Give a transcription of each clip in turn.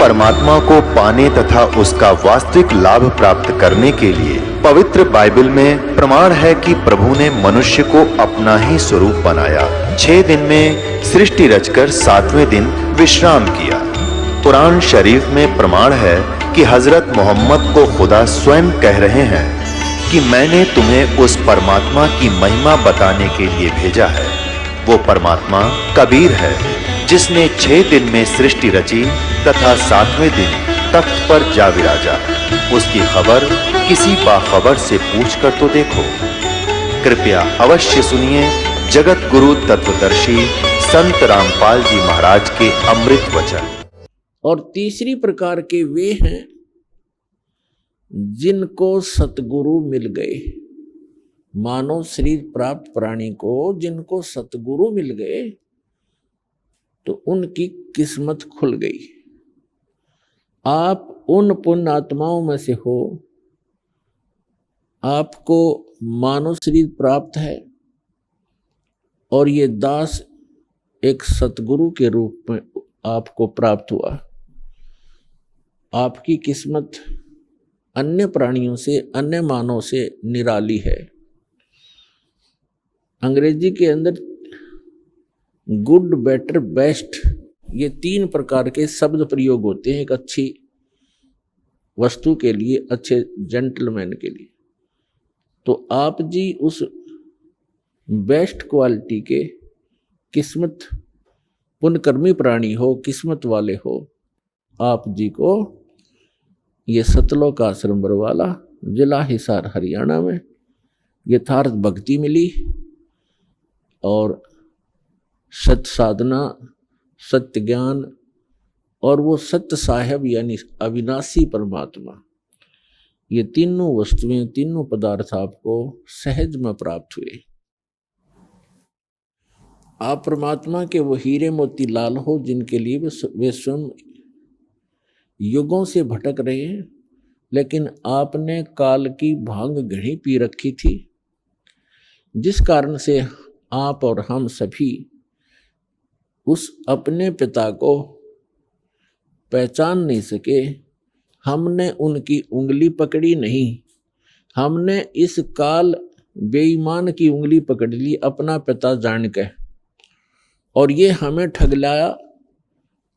परमात्मा को पाने तथा उसका वास्तविक लाभ प्राप्त करने के लिए पवित्र बाइबल में प्रमाण है कि प्रभु ने मनुष्य को अपना ही स्वरूप बनाया। 6 दिन में सृष्टि रचकर 7वें दिन विश्राम किया। कुरान शरीफ में प्रमाण है कि हजरत मोहम्मद को खुदा स्वयं कह रहे हैं कि मैंने तुम्हें उस परमात्मा की महिमा बताने के लिए भेजा है। वो परमात्मा कबीर है जिसने 6 दिन में सृष्टि रची तथा 7वें दिन तख्त पर जा विराजा। उसकी खबर किसी बाखबर से पूछ कर तो देखो। कृपया अवश्य सुनिए जगत गुरु तत्वदर्शी संत रामपाल जी महाराज के अमृत वचन। और तीसरी प्रकार के वे हैं जिनको सतगुरु मिल गए। मानव शरीर प्राप्त प्राणी को जिनको सतगुरु मिल गए तो उनकी किस्मत खुल गई। आप उन पुण्य आत्माओं में से हो, आपको मानव शरीर प्राप्त है और ये दास एक सतगुरु के रूप में आपको प्राप्त हुआ। आपकी किस्मत अन्य प्राणियों से, अन्य मानव से निराली है। अंग्रेजी के अंदर गुड, बेटर, बेस्ट, ये 3 प्रकार के शब्द प्रयोग होते हैं एक अच्छी वस्तु के लिए, अच्छे जेंटलमैन के लिए। तो आप जी उस बेस्ट क्वालिटी के किस्मत पुण्यकर्मी प्राणी हो, किस्मत वाले हो। आप जी को ये सतलोक आश्रम बरवाला, जिला हिसार, हरियाणा में यथार्थ भक्ति मिली और सत्य साधना, सत्य ज्ञान और वो सत्य साहेब यानी अविनाशी परमात्मा, ये तीनों वस्तुएं, तीनों पदार्थ आपको सहज में प्राप्त हुए। आप परमात्मा के वो हीरे मोती लाल हो जिनके लिए वे स्वयं युगों से भटक रहे हैं, लेकिन आपने काल की भांग घड़ी पी रखी थी, जिस कारण से आप और हम सभी उस अपने पिता को पहचान नहीं सके। हमने उनकी उंगली पकड़ी नहीं, हमने इस काल बेईमान की उंगली पकड़ ली अपना पिता जान के, और ये हमें ठगलाया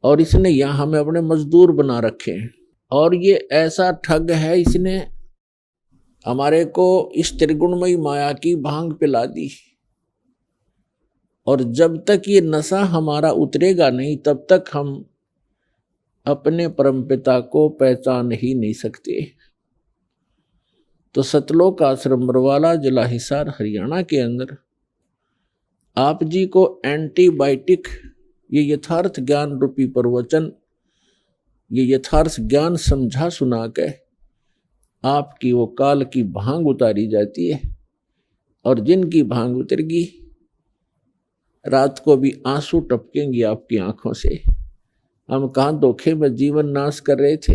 और इसने यहाँ हमें अपने मजदूर बना रखे हैं। और ये ऐसा ठग है, इसने हमारे को इस त्रिगुणमयी माया की भांग पिला दी, और जब तक ये नशा हमारा उतरेगा नहीं तब तक हम अपने परमपिता को पहचान ही नहीं सकते। तो सतलोक आश्रम बरवाला, जिला हिसार, हरियाणा के अंदर आप जी को एंटीबायोटिक, ये यथार्थ ज्ञान रूपी प्रवचन, ये यथार्थ ज्ञान समझा सुना के आपकी वो काल की भांग उतारी जाती है। और जिनकी भांग उतरेगी रात को भी आंसू टपकेंगे आपकी आंखों से। हम कहाँ धोखे में जीवन नाश कर रहे थे,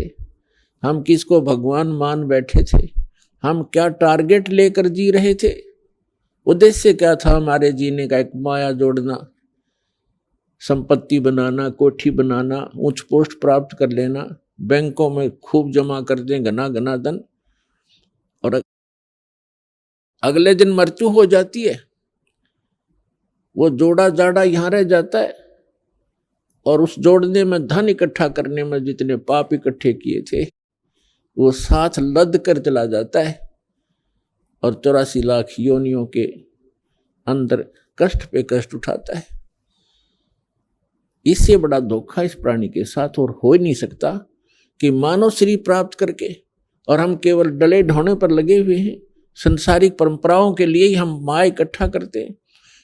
हम किसको भगवान मान बैठे थे, हम क्या टारगेट लेकर जी रहे थे, उद्देश्य क्या था हमारे जीने का? एक माया जोड़ना, संपत्ति बनाना, कोठी बनाना, उच्च पोस्ट प्राप्त कर लेना, बैंकों में खूब जमा कर दें घना घना धन, और अगले दिन मृत्यु हो जाती है। वो जोड़ा जाड़ा यहाँ रह जाता है, और उस जोड़ने में, धन इकट्ठा करने में जितने पाप इकट्ठे किए थे वो साथ लद कर चला जाता है, और 84 लाख योनियों के अंदर कष्ट पे कष्ट उठाता है। इससे बड़ा धोखा इस प्राणी के साथ और हो ही नहीं सकता कि मानव शरीर प्राप्त करके और हम केवल डले ढोने पर लगे हुए हैं। संसारिक परंपराओं के लिए ही हम माया इकट्ठा करते हैं।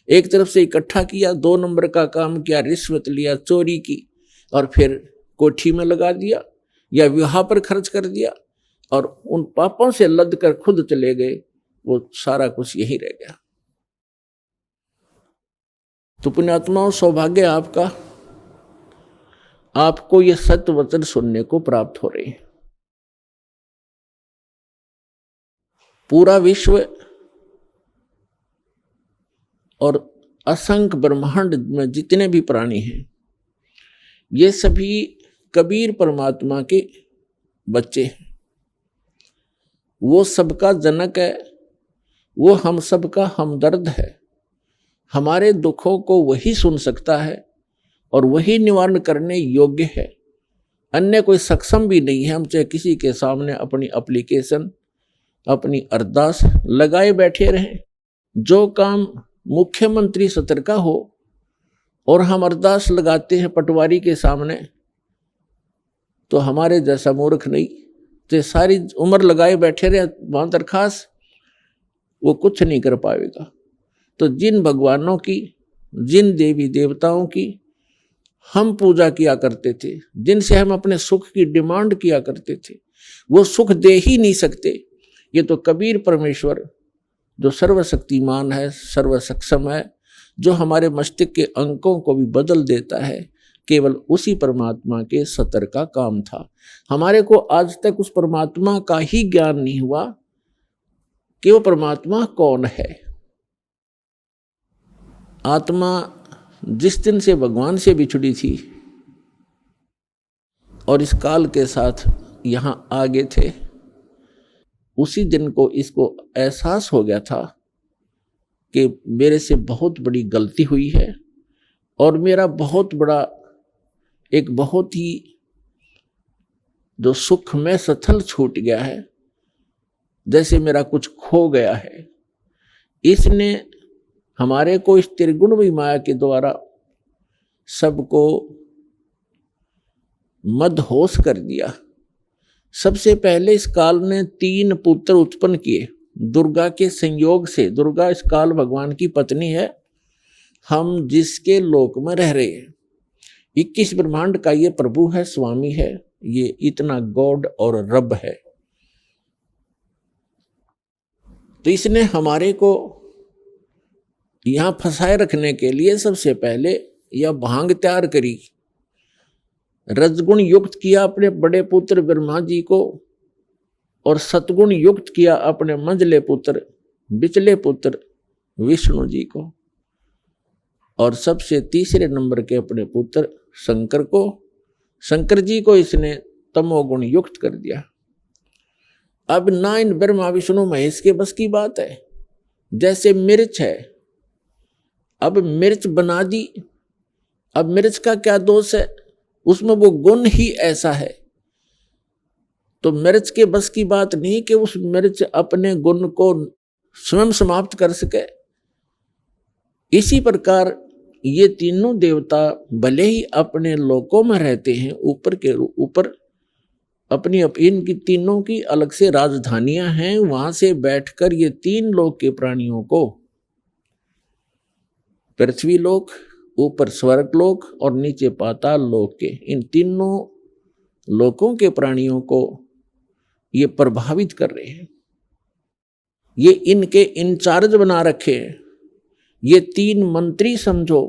एक तरफ से इकट्ठा किया, 2 नंबर का काम किया, रिश्वत लिया, चोरी की, और फिर कोठी में लगा दिया या विवाह पर खर्च कर दिया, और उन पापों से लद कर खुद चले गए। वो सारा कुछ यही रह गया। तो पुण्यात्माओं, सौभाग्य आपका, आपको ये सत्य वचन सुनने को प्राप्त हो रहे हैं। पूरा विश्व और असंख्य ब्रह्मांड में जितने भी प्राणी हैं, ये सभी कबीर परमात्मा के बच्चे हैं। वो सबका जनक है, वो हम सबका हमदर्द है। हमारे दुखों को वही सुन सकता है और वही निवारण करने योग्य है। अन्य कोई सक्षम भी नहीं है। हम चाहे किसी के सामने अपनी एप्लीकेशन, अपनी अरदास लगाए बैठे रहें। जो काम मुख्यमंत्री सत्र का हो और हम अरदास लगाते हैं पटवारी के सामने, तो हमारे जैसा मूर्ख नहीं, तो सारी उम्र लगाए बैठे रहे वहां दरखास्त, वो कुछ नहीं कर पाएगा। तो जिन भगवानों की, जिन देवी देवताओं की हम पूजा किया करते थे, जिनसे हम अपने सुख की डिमांड किया करते थे, वो सुख दे ही नहीं सकते। ये तो कबीर परमेश्वर जो सर्वशक्तिमान है, सर्वसक्षम है, जो हमारे मस्तिष्क के अंकों को भी बदल देता है, केवल उसी परमात्मा के सतर का काम था। हमारे को आज तक उस परमात्मा का ही ज्ञान नहीं हुआ कि वो परमात्मा कौन है। आत्मा जिस दिन से भगवान से बिछड़ी थी और इस काल के साथ यहां आगे थे, उसी दिन को इसको एहसास हो गया था कि मेरे से बहुत बड़ी गलती हुई है और मेरा बहुत बड़ा, एक बहुत ही जो सुख में सथल छूट गया है, जैसे मेरा कुछ खो गया है। इसने हमारे को इस त्रिगुणमयी माया के द्वारा सबको मदहोश कर दिया। सबसे पहले इस काल ने 3 पुत्र उत्पन्न किए दुर्गा के संयोग से। दुर्गा इस काल भगवान की पत्नी है, हम जिसके लोक में रह रहे हैं। 21 ब्रह्मांड का ये प्रभु है, स्वामी है, ये इतना गॉड और रब है। तो इसने हमारे को यहां फंसाए रखने के लिए सबसे पहले यह भांग तैयार करी, रजगुण युक्त किया अपने बड़े पुत्र ब्रह्मा जी को और सतगुण युक्त किया अपने मंझले पुत्र, बिचले पुत्र विष्णु जी को, और सबसे तीसरे नंबर के अपने पुत्र शंकर को, शंकर जी को इसने तमोगुण युक्त कर दिया। अब ना इन ब्रह्मा विष्णु महेश के बस की बात है। जैसे मिर्च है, अब मिर्च बना दी, अब मिर्च का क्या दोष है, उसमें वो गुण ही ऐसा है। तो मिर्च के बस की बात नहीं कि उस मिर्च अपने गुण को स्वयं समाप्त कर सके। इसी प्रकार ये तीनों देवता भले ही अपने लोकों में रहते हैं, ऊपर के ऊपर अपनी इनकी तीनों की अलग से राजधानियां हैं, वहां से बैठकर ये 3 लोक के प्राणियों को, पृथ्वी लोक, ऊपर स्वर्ग लोक और नीचे पाताल लोक के, इन तीनों लोकों के प्राणियों को ये प्रभावित कर रहे हैं। ये इनके इंचार्ज बना रखे हैं। ये 3 मंत्री समझो,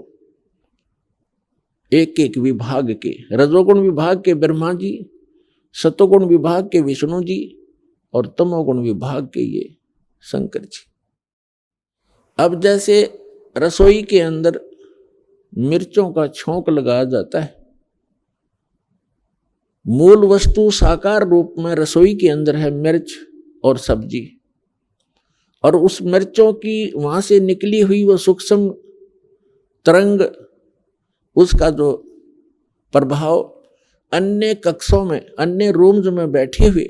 एक एक विभाग के, रजोगुण विभाग के ब्रह्मा जी, सतोगुण विभाग के विष्णु जी और तमोगुण विभाग के ये शंकर जी। अब जैसे रसोई के अंदर मिर्चों का छौंक लगाया जाता है, मूल वस्तु साकार रूप में रसोई के अंदर है मिर्च और सब्जी, और उस मिर्चों की वहां से निकली हुई वो सूक्ष्म तरंग, उसका जो प्रभाव अन्य कक्षों में, अन्य रूम्स में बैठे हुए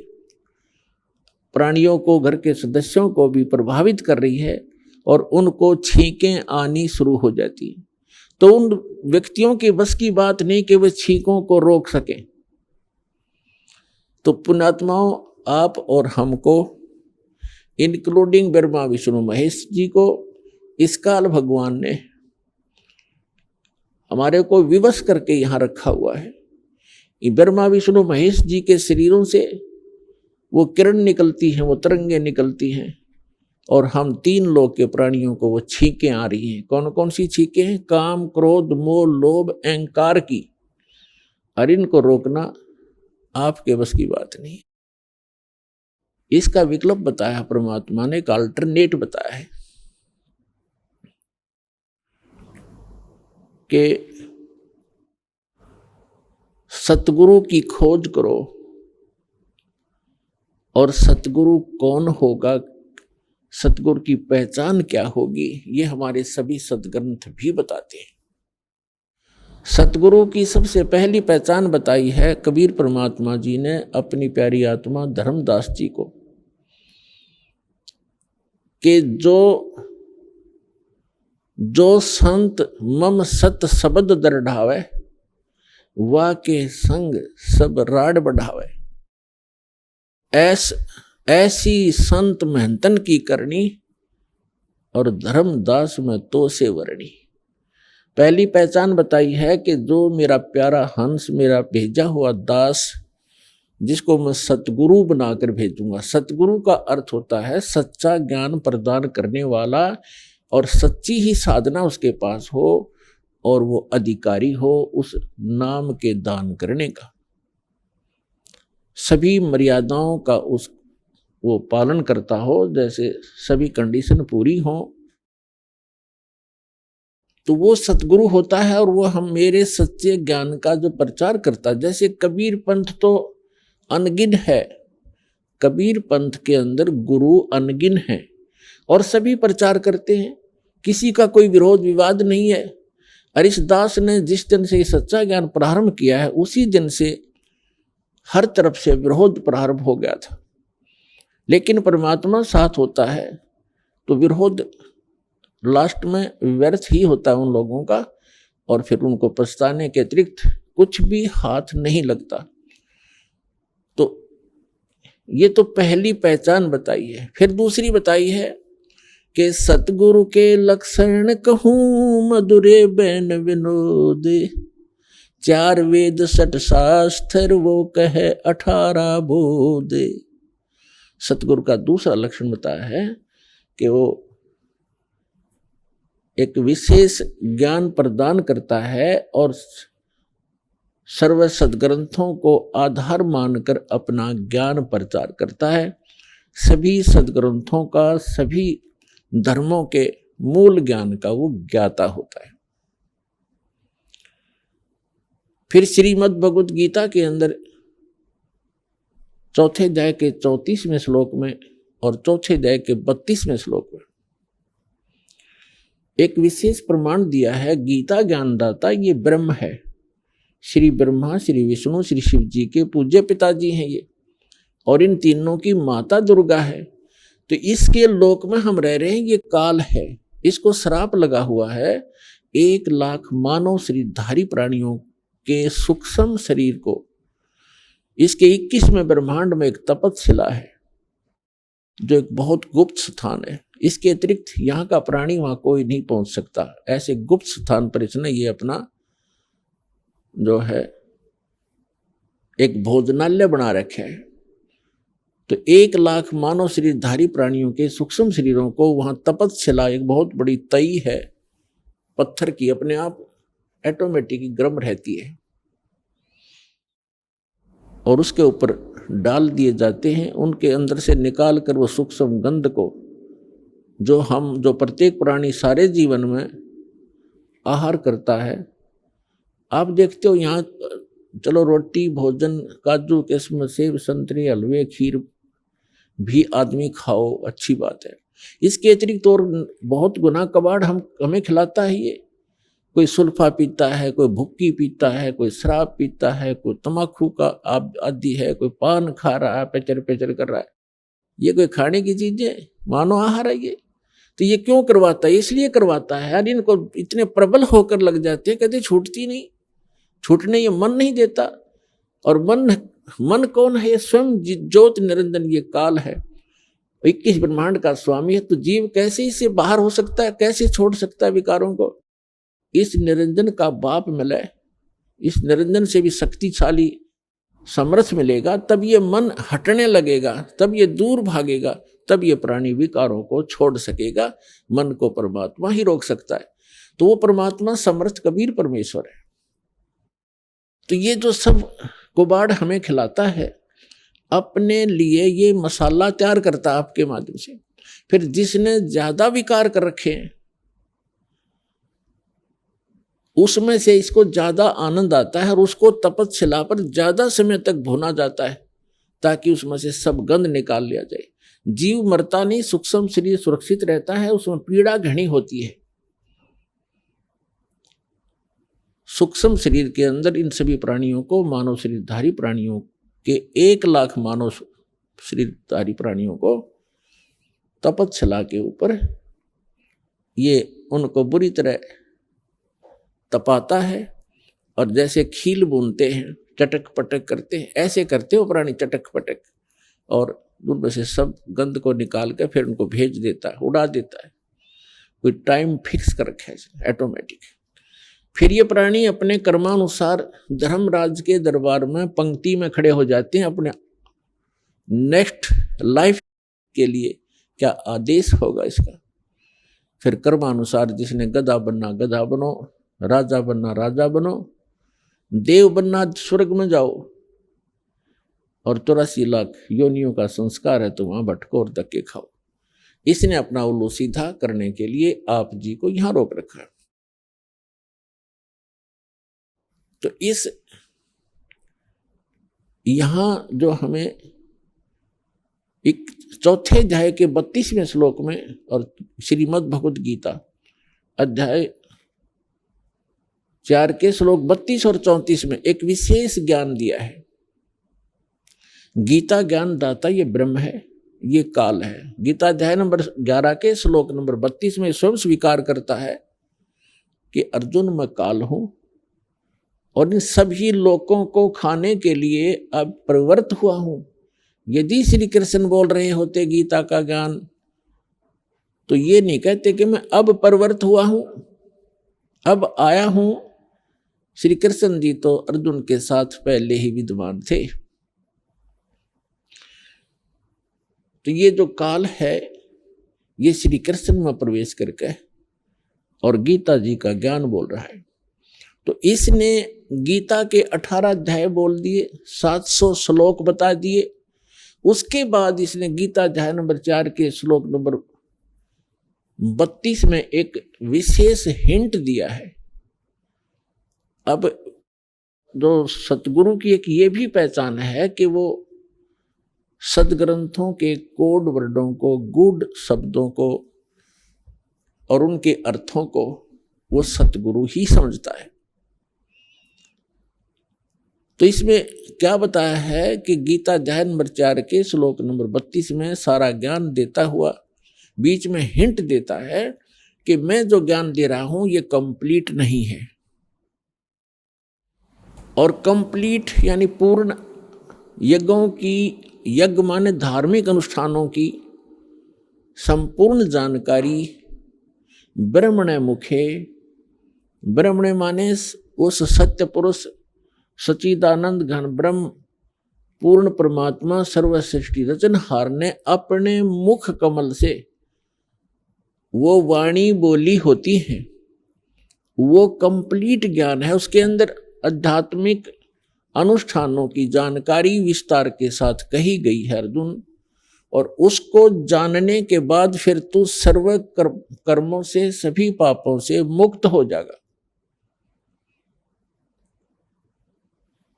प्राणियों को, घर के सदस्यों को भी प्रभावित कर रही है और उनको छींकें आनी शुरू हो जाती है। तो उन व्यक्तियों की बस की बात नहीं कि वे छींकों को रोक सकें। तो पुण्यात्माओं, आप और हमको, इंक्लूडिंग ब्रह्मा विष्णु महेश जी को, इस काल भगवान ने हमारे को विवश करके यहाँ रखा हुआ है। ब्रह्मा विष्णु महेश जी के शरीरों से वो किरण निकलती हैं, वो तरंगे निकलती हैं, और हम 3 लोक के प्राणियों को वो छींकें आ रही हैं। कौन कौन सी छींकें हैं? काम, क्रोध, मोह, लोभ, अहंकार की। और इनको रोकना आपके बस की बात नहीं। इसका विकल्प बताया परमात्मा ने, एक अल्टरनेट बताया है कि सतगुरु की खोज करो, और सतगुरु कौन होगा, सतगुरु की पहचान क्या होगी, ये हमारे सभी सदग्रंथ भी बताते हैं। सतगुरु की सबसे पहली पहचान बताई है कबीर परमात्मा जी ने अपनी प्यारी आत्मा धर्मदास जी को, कि जो संत मम सत शब्द दृढ़ावे, वा के संग सब राड बढ़ावे। ऐसी संत महंतन की करनी, और धर्मदास में तो से वर्णी। पहली पहचान बताई है कि जो मेरा प्यारा हंस, मेरा भेजा हुआ दास, जिसको मैं सतगुरु बनाकर भेजूंगा। सतगुरु का अर्थ होता है सच्चा ज्ञान प्रदान करने वाला, और सच्ची ही साधना उसके पास हो, और वो अधिकारी हो उस नाम के दान करने का, सभी मर्यादाओं का वो पालन करता हो, जैसे सभी कंडीशन पूरी हो, तो वो सतगुरु होता है। और वो हम मेरे सच्चे ज्ञान का जो प्रचार करता है, जैसे कबीर पंथ तो अनगिन है, कबीर पंथ के अंदर गुरु अनगिन है, और सभी प्रचार करते हैं, किसी का कोई विरोध विवाद नहीं है। हरिदास ने जिस दिन से सच्चा ज्ञान प्रारंभ किया है, उसी दिन से हर तरफ से विरोध प्रारंभ हो गया था, लेकिन परमात्मा साथ होता है तो विरोध लास्ट में व्यर्थ ही होता है उन लोगों का, और फिर उनको पछताने के अतिरिक्त कुछ भी हाथ नहीं लगता। तो ये तो पहली पहचान बताई है। फिर दूसरी बताई है कि सतगुरु के लक्षण कहूँ मधुरे बैन विनोद, 4 वेद 6 शास्त्र वो कहे 18 बोध। सतगुरु का दूसरा लक्षण बताया है कि वो एक विशेष ज्ञान प्रदान करता है, और सर्व सदग्रंथों को आधार मानकर अपना ज्ञान प्रचार करता है। सभी सदग्रंथों का, सभी धर्मों के मूल ज्ञान का वो ज्ञाता होता है। फिर श्रीमद् भगवद गीता के अंदर चौथे अध्याय के 34वें श्लोक में और चौथे अध्याय के 32वें श्लोक में एक विशेष प्रमाण दिया है। गीता ज्ञानदाता ये ब्रह्म है, श्री ब्रह्मा, श्री विष्णु, श्री शिव जी के पूज्य पिताजी हैं ये, और इन तीनों की माता दुर्गा है। तो इसके लोक में हम रह रहे हैं, ये काल है, इसको श्राप लगा हुआ है। 1 लाख मानव शरीरधारी प्राणियों के सूक्ष्म शरीर को, इसके 21वें ब्रह्मांड में एक तपतशिला है जो एक बहुत गुप्त स्थान है। इसके अतिरिक्त यहाँ का प्राणी वहां कोई नहीं पहुंच सकता। ऐसे गुप्त स्थान पर इसने ये अपना जो है एक भोजनालय बना रखे है। तो 1 लाख मानव शरीरधारी प्राणियों के सूक्ष्म शरीरों को वहां तपतशिला, एक बहुत बड़ी तई है पत्थर की, अपने आप ऑटोमेटिक गर्म रहती है, और उसके ऊपर डाल दिए जाते हैं। उनके अंदर से निकाल कर वो सूक्ष्म गंध को जो प्रत्येक प्राणी सारे जीवन में आहार करता है। आप देखते हो यहाँ चलो रोटी, भोजन, काजू, किस्म, सेब, संतरे, हलवे, खीर भी आदमी खाओ, अच्छी बात है। इसके अतिरिक्त और बहुत गुना कबाड़ हमें खिलाता है ये। कोई सुल्फा पीता है, कोई भुक्की पीता है, कोई शराब पीता है, कोई तम्बाकू का आदी है, कोई पान खा रहा है, पेचर पेचर कर रहा है। ये कोई खाने की चीज है? मानो आहार है ये। तो ये क्यों करवाता है? इसलिए करवाता है यार, इनको इतने प्रबल होकर लग जाते हैं, कहते छूटती नहीं, छूटने ये मन नहीं देता। और मन कौन है? ये स्वयं ज्योत निरंजन, ये काल है, 21 ब्रह्मांड का स्वामी है। तो जीव कैसे इससे बाहर हो सकता है? कैसे छोड़ सकता है विकारों को? इस निरंजन का बाप मिले, इस निरंजन से भी शक्तिशाली समर्थ मिलेगा, तब ये मन हटने लगेगा, तब ये दूर भागेगा, तब ये प्राणी विकारों को छोड़ सकेगा। मन को परमात्मा ही रोक सकता है। तो वो परमात्मा समर्थ कबीर परमेश्वर है। तो ये जो सब कुबाड़ हमें खिलाता है, अपने लिए ये मसाला तैयार करता है आपके माध्यम से। फिर जिसने ज्यादा विकार कर रखे हैं उसमें से इसको ज्यादा आनंद आता है और उसको तपस्या पर ज्यादा समय तक भुना जाता है ताकि उसमें से सब गंध निकाल लिया जाए। जीव मरता नहीं, सूक्ष्म शरीर सुरक्षित रहता है, उसमें पीड़ा घनी होती है। सूक्ष्म शरीर के अंदर इन सभी प्राणियों को, मानव शरीरधारी प्राणियों के 1 लाख मानव शरीरधारी प्राणियों को तपस्या के ऊपर ये उनको बुरी तरह तपाता है। और जैसे खील बुनते हैं, चटक पटक करते हैं, ऐसे करते हो प्राणी चटक पटक, और उनमें से सब गंध को निकाल कर फिर उनको भेज देता है, उड़ा देता है। कोई टाइम फिक्स कर रखा है ऑटोमेटिक। फिर ये प्राणी अपने कर्मानुसार धर्मराज के दरबार में पंक्ति में खड़े हो जाते हैं अपने नेक्स्ट लाइफ के लिए क्या आदेश होगा इसका। फिर कर्मानुसार जिसने गधा बनना गधा बनो, राजा बनना राजा बनो, देव बनना स्वर्ग में जाओ, और 84 लाख योनियों का संस्कार है तो वहां भटको और धक्के खाओ। इसने अपना उल्लू सीधा करने के लिए आप जी को यहां रोक रखा है। तो इस यहां जो हमें एक चौथे अध्याय के 32वें श्लोक में और श्रीमद् भगवद गीता अध्याय 4 के श्लोक 32 और 34 में एक विशेष ज्ञान दिया है। गीता ज्ञान दाता ये ब्रह्म है, ये काल है। गीता अध्याय नंबर 11 के श्लोक नंबर 32 में स्वयं स्वीकार करता है कि अर्जुन मैं काल हूं और इन सभी लोगों को खाने के लिए अब प्रवृत्त हुआ हूं। यदि श्री कृष्ण बोल रहे होते गीता का ज्ञान तो ये नहीं कहते कि मैं अब प्रवृत्त हुआ हूं, अब आया हूं। श्री कृष्ण जी तो अर्जुन के साथ पहले ही विद्वान थे। तो ये जो काल है ये श्री कृष्ण में प्रवेश करके और गीता जी का ज्ञान बोल रहा है। तो इसने गीता के 18 अध्याय बोल दिए, 700 श्लोक बता दिए। उसके बाद इसने गीता अध्याय नंबर 4 के श्लोक नंबर 32 में एक विशेष हिंट दिया है। अब जो सतगुरु की एक ये भी पहचान है कि वो सदग्रंथों के कोड वर्डों को, गूढ़ शब्दों को और उनके अर्थों को वो सतगुरु ही समझता है। तो इसमें क्या बताया है कि गीता अध्याय नंबर 4 के श्लोक नंबर 32 में सारा ज्ञान देता हुआ बीच में हिंट देता है कि मैं जो ज्ञान दे रहा हूं ये कंप्लीट नहीं है। और कंप्लीट यानी पूर्ण यज्ञों की, यज्ञ माने धार्मिक अनुष्ठानों की संपूर्ण जानकारी ब्रह्मणे मुखे, ब्रह्मणे माने उस सत्य पुरुष सच्चिदानंद घन ब्रह्म पूर्ण परमात्मा सर्व सृष्टि रचनहार ने अपने मुख कमल से वो वाणी बोली होती है। वो कंप्लीट ज्ञान है। उसके अंदर आध्यात्मिक अनुष्ठानों की जानकारी विस्तार के साथ कही गई है अर्जुन। और उसको जानने के बाद फिर तू सर्व कर्मों से, सभी पापों से मुक्त हो जाएगा।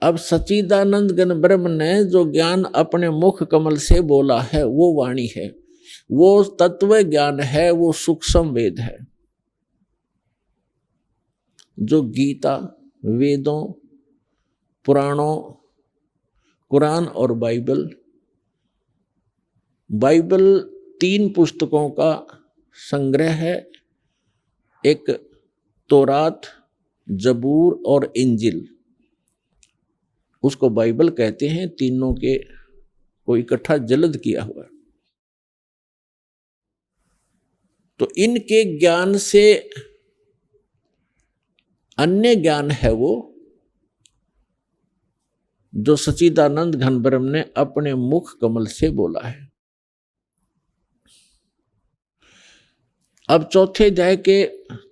अब सच्चिदानंद घन ब्रह्म ने जो ज्ञान अपने मुख कमल से बोला है वो वाणी है, वो तत्व ज्ञान है, वो सूक्ष्म वेद है। जो गीता, वेदों, पुराणों, कुरान और बाइबल 3 पुस्तकों का संग्रह है। एक तौरात, जबूर और इंजिल, उसको बाइबल कहते हैं। तीनों के को इकट्ठा जल्द किया हुआ। तो इनके ज्ञान से अन्य ज्ञान है वो जो सच्चिदानंद घन ब्रह्म ने अपने मुख कमल से बोला है। अब चौथे अध्याय के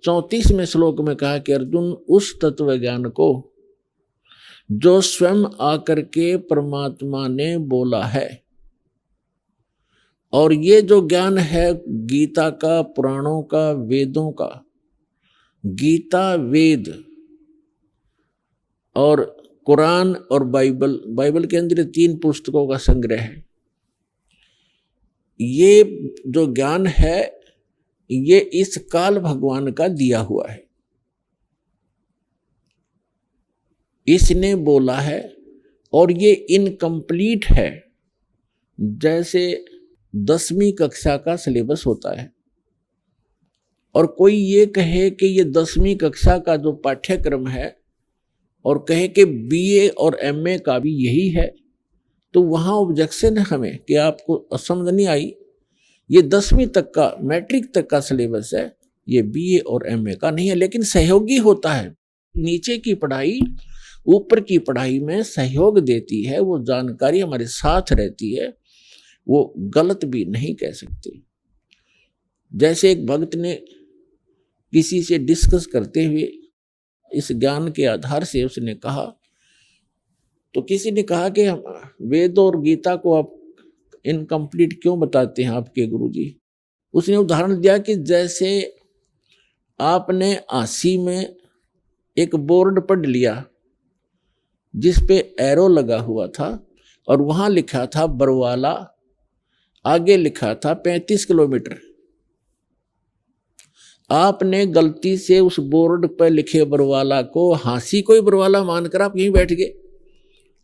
34वें श्लोक में कहा कि अर्जुन उस तत्व ज्ञान को जो स्वयं आकर के परमात्मा ने बोला है, और ये जो ज्ञान है गीता का, पुराणों का, वेदों का, गीता वेद और कुरान और बाइबल के अंदर 3 पुस्तकों का संग्रह है। ये जो ज्ञान है ये इस काल भगवान का दिया हुआ है, इसने बोला है, और ये इनकम्प्लीट है। जैसे 10वीं कक्षा का सिलेबस होता है और कोई ये कहे कि ये 10वीं कक्षा का जो पाठ्यक्रम है और कहे कि बीए और एमए का भी यही है, तो वहाँ ऑब्जेक्शन है हमें कि आपको समझ नहीं आई, ये 10वीं तक का, मैट्रिक तक का सिलेबस है, ये बीए और एमए का नहीं है। लेकिन सहयोगी होता है, नीचे की पढ़ाई ऊपर की पढ़ाई में सहयोग देती है, वो जानकारी हमारे साथ रहती है, वो गलत भी नहीं कह सकते। जैसे एक भक्त ने किसी से डिस्कस करते हुए इस ज्ञान के आधार से उसने कहा, तो किसी ने कहा कि वेद और गीता को आप इनकम्प्लीट क्यों बताते हैं आपके गुरुजी? उसने उदाहरण दिया कि जैसे आपने 80 में एक बोर्ड पढ़ लिया जिस पे एरो लगा हुआ था और वहां लिखा था बरवाला, आगे लिखा था 35 किलोमीटर। आपने गलती से उस बोर्ड पर लिखे बरवाला को हांसी कोई बरवाला मानकर आप यहीं बैठ गए।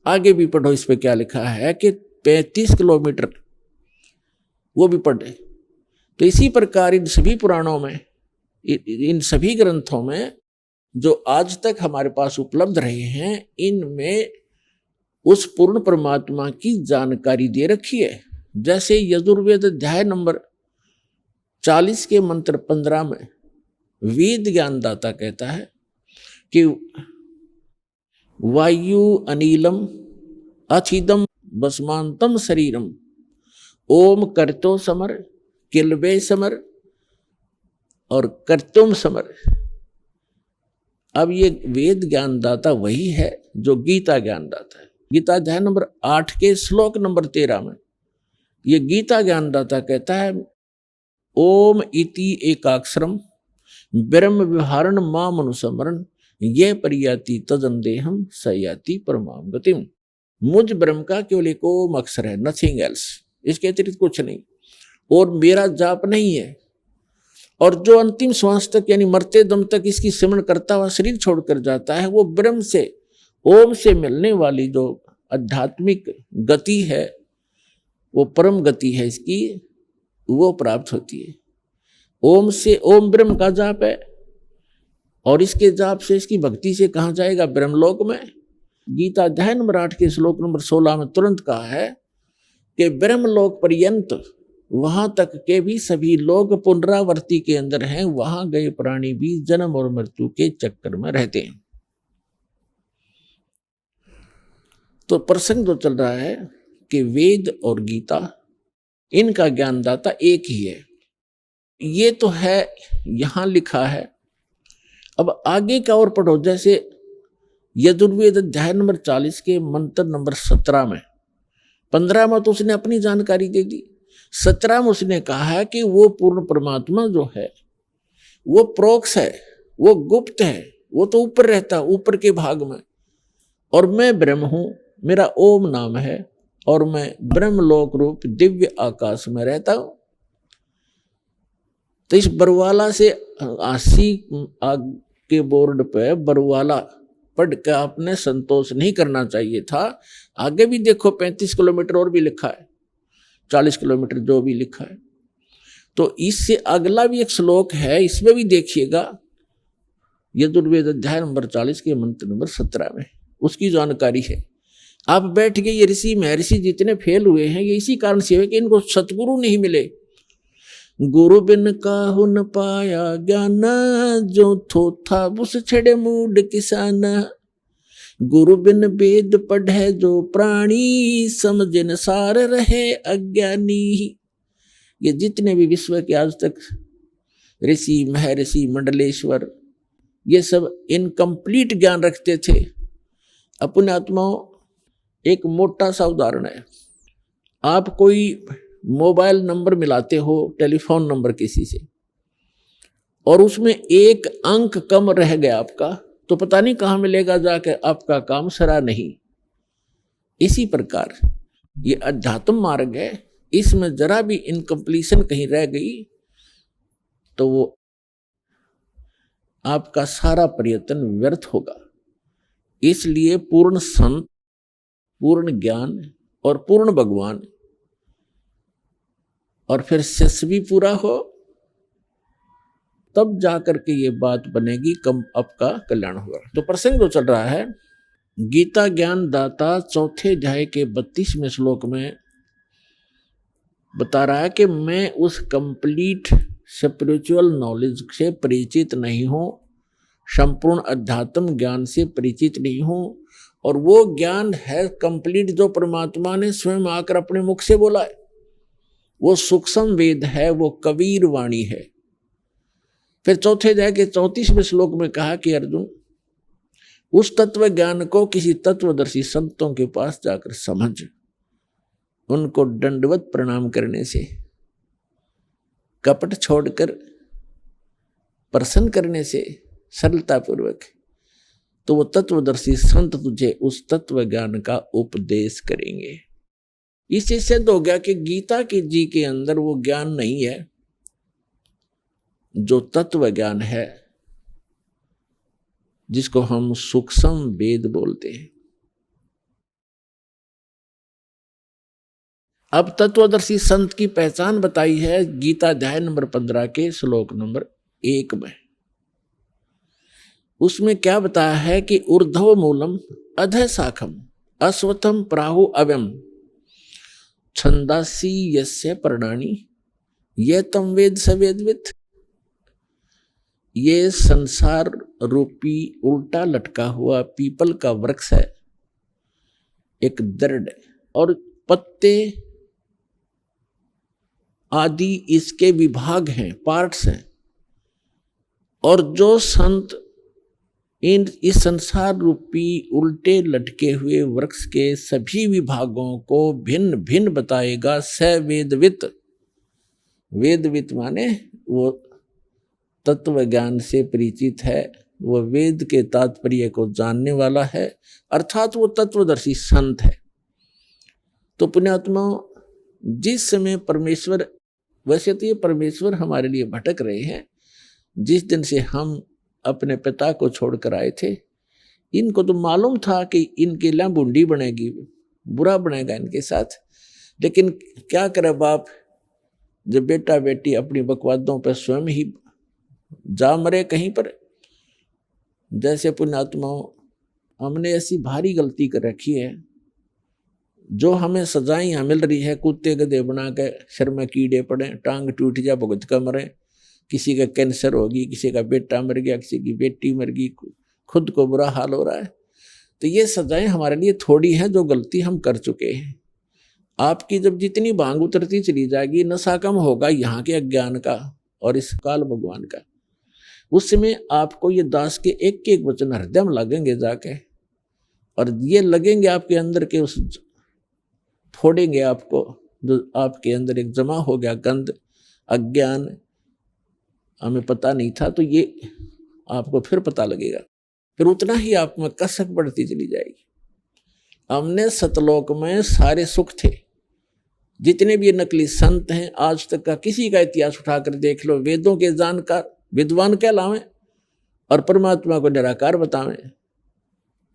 आगे भी पढ़ो, इस पे क्या लिखा है कि 35 किलोमीटर, वो भी पढ़े। तो इसी प्रकार इन सभी पुराणों में, इन सभी ग्रंथों में जो आज तक हमारे पास उपलब्ध रहे हैं, इनमें उस पूर्ण परमात्मा की जानकारी दे रखी है। जैसे यजुर्वेद अध्याय नंबर 40 के मंत्र 15 में वेद ज्ञानदाता कहता है कि वायु अनिलम अचिदम भस्मांतम शरीरम ओम कर्तो समर किलबे समर और कर्तुम समर। अब ये वेद ज्ञानदाता वही है जो गीता ज्ञानदाता है। गीता अध्याय नंबर 8 के श्लोक नंबर 13 में ये गीता ज्ञानदाता कहता है, ओम इति एकाक्षरम ब्रह्म विहारण मां मनुसमरण ये परियाति तदंदेहम सयाति परमाम गतिम। मुझ ब्रह्म का केवल एक ओम अक्षर है, नथिंग एल्स, इसके अतिरिक्त कुछ नहीं, और मेरा जाप नहीं है। और जो अंतिम श्वास तक यानी मरते दम तक इसकी सिमरण करता हुआ शरीर छोड़कर जाता है, वो ब्रह्म से, ओम से मिलने वाली जो आध्यात्मिक गति है, वो परम गति है इसकी, वो प्राप्त होती है। ओम से, ओम ब्रह्म का जाप है, और इसके जाप से, इसकी भक्ति से कहाँ जाएगा? ब्रह्मलोक में। गीता अध्याय नंबर 8 के श्लोक नंबर 16 में तुरंत कहा है कि ब्रह्मलोक पर्यंत, वहां तक के भी सभी लोग पुनरावृत्ति के अंदर हैं, वहां गए प्राणी भी जन्म और मृत्यु के चक्कर में रहते हैं। तो प्रसंग जो चल रहा है कि वेद और गीता, इनका ज्ञानदाता एक ही है। ये तो है, यहां लिखा है। अब आगे का और पढ़ो, जैसे यजुर्वेद अध्याय नंबर 40 के मंत्र नंबर 17 में, 15 में तो उसने अपनी जानकारी दे दी, 17 में उसने कहा है कि वो पूर्ण परमात्मा जो है वो प्रोक्ष है, वो गुप्त है, वो तो ऊपर रहता है, ऊपर के भाग में, और मैं ब्रह्म हूं, मेरा ओम नाम है, और मैं ब्रह्मलोक रूप दिव्य आकाश में रहता हूं। तो इस बरवाला से 80 के बोर्ड पे बरवाला पढ़ के आपने संतोष नहीं करना चाहिए था। आगे भी देखो 35 किलोमीटर और भी लिखा है, 40 किलोमीटर जो भी लिखा है। तो इससे अगला भी एक श्लोक है, इसमें भी देखिएगा, यजुर्वेद अध्याय नंबर 40 के मंत्र नंबर 17 में उसकी जानकारी है। आप बैठ गए, ये ऋषि महर्षि जितने फेल हुए हैं, ये इसी कारण से है कि इनको सतगुरु नहीं मिले। गुरु बिन काहु न पाया ज्ञान, जो थोथा बुस छड़े मूड किसान। गुरु बिन वेद पढ़े जो प्राणी, समझन सार रहे अज्ञानी। ये जितने भी विश्व के आज तक ऋषि महर्षि मंडलेश्वर, ये सब इनकम्प्लीट ज्ञान रखते थे। अपने आत्माओं, एक मोटा सा उदाहरण है, आप कोई मोबाइल नंबर मिलाते हो टेलीफोन नंबर किसी से, और उसमें एक अंक कम रह गया आपका, तो पता नहीं कहाँ मिलेगा जाके, आपका काम सरा नहीं। इसी प्रकार ये अध्यात्म मार्ग है, इसमें जरा भी इनकम्प्लीशन कहीं रह गई तो वो आपका सारा प्रयत्न व्यर्थ होगा। इसलिए पूर्ण संत, पूर्ण ज्ञान और पूर्ण भगवान, और फिर शिष्य भी पूरा हो, तब जाकर के ये बात बनेगी, कम आपका कल्याण होगा। तो प्रसंग जो चल रहा है, गीता ज्ञान दाता चौथे अध्याय के 32वें श्लोक में बता रहा है कि मैं उस कंप्लीट स्पिरिचुअल नॉलेज से परिचित नहीं हूं, संपूर्ण अध्यात्म ज्ञान से परिचित नहीं हूं, और वो ज्ञान है कंप्लीट जो परमात्मा ने स्वयं आकर अपने मुख से बोला है। वो सूक्ष्म वेद है, वो कबीर वाणी है। फिर चौथे अध्याय के 34वें श्लोक में कहा कि अर्जुन, उस तत्व ज्ञान को किसी तत्वदर्शी संतों के पास जाकर समझ, उनको दंडवत प्रणाम करने से, कपट छोड़कर प्रसन्न करने से, सरलता पूर्वक, तो वो तत्वदर्शी संत तुझे उस तत्व ज्ञान का उपदेश करेंगे। इससे सिद्ध हो गया कि गीता के जी के अंदर वो ज्ञान नहीं है जो तत्व ज्ञान है, जिसको हम सूक्ष्म वेद बोलते हैं। अब तत्वदर्शी संत की पहचान बताई है गीता अध्याय नंबर 15 के श्लोक नंबर 1 में। उसमें क्या बताया है कि ऊर्ध्व मूलम अधः शाखम अश्वत्थम प्राहु अव्यम छंदासी यस्य पर्णानि ये तम वेद सवेदवित्। ये संसार रूपी उल्टा लटका हुआ पीपल का वृक्ष है, एक दृढ़, और पत्ते आदि इसके विभाग हैं, पार्ट्स हैं। और जो संत इस संसार रूपी उल्टे लटके हुए वृक्ष के सभी विभागों को भिन्न भिन्न बताएगा, स वेदवित। वेदवित माने वो तत्व ज्ञान से परिचित है, वो वेद के तात्पर्य को जानने वाला है, अर्थात वो तत्वदर्शी संत है। तो पुण्यात्मा, जिस समय परमेश्वर, वैसे तो ये परमेश्वर हमारे लिए भटक रहे हैं, जिस दिन से हम अपने पिता को छोड़कर आए थे, इनको तो मालूम था कि इनके लिए बूंदी बनेगी, बुरा बनेगा इनके साथ, लेकिन क्या करे बाप, जब बेटा बेटी अपनी बकवादों पर स्वयं ही जा मरे कहीं पर। जैसे पुण्यात्माओं, हमने ऐसी भारी गलती कर रखी है, जो हमें सजाएं यहाँ मिल रही है, कुत्ते गधे बना के सिर में कीड़े पड़े, टांग टूट जा, भुगत का मरे, किसी का कैंसर होगी, किसी का बेटा मर गया, किसी की बेटी मर गई, खुद को बुरा हाल हो रहा है। तो ये सजाएं हमारे लिए थोड़ी हैं जो गलती हम कर चुके हैं। आपकी जब जितनी भांग उतरती चली जाएगी, नशा कम होगा यहाँ के अज्ञान का और इस काल भगवान का, उस समय आपको ये दास के एक एक वचन हृदय में लगेंगे जाके, और ये लगेंगे आपके अंदर के, उस फोड़ेंगे आपको, जो आपके अंदर एक जमा हो गया गंध, अज्ञान, हमें पता नहीं था, तो ये आपको फिर पता लगेगा। फिर उतना ही आप में कसक बढ़ती चली जाएगी। हमने सतलोक में सारे सुख थे। जितने भी नकली संत हैं आज तक का, किसी का इतिहास उठाकर देख लो, वेदों के जानकार विद्वान कहलावें और परमात्मा को निराकार बतावें।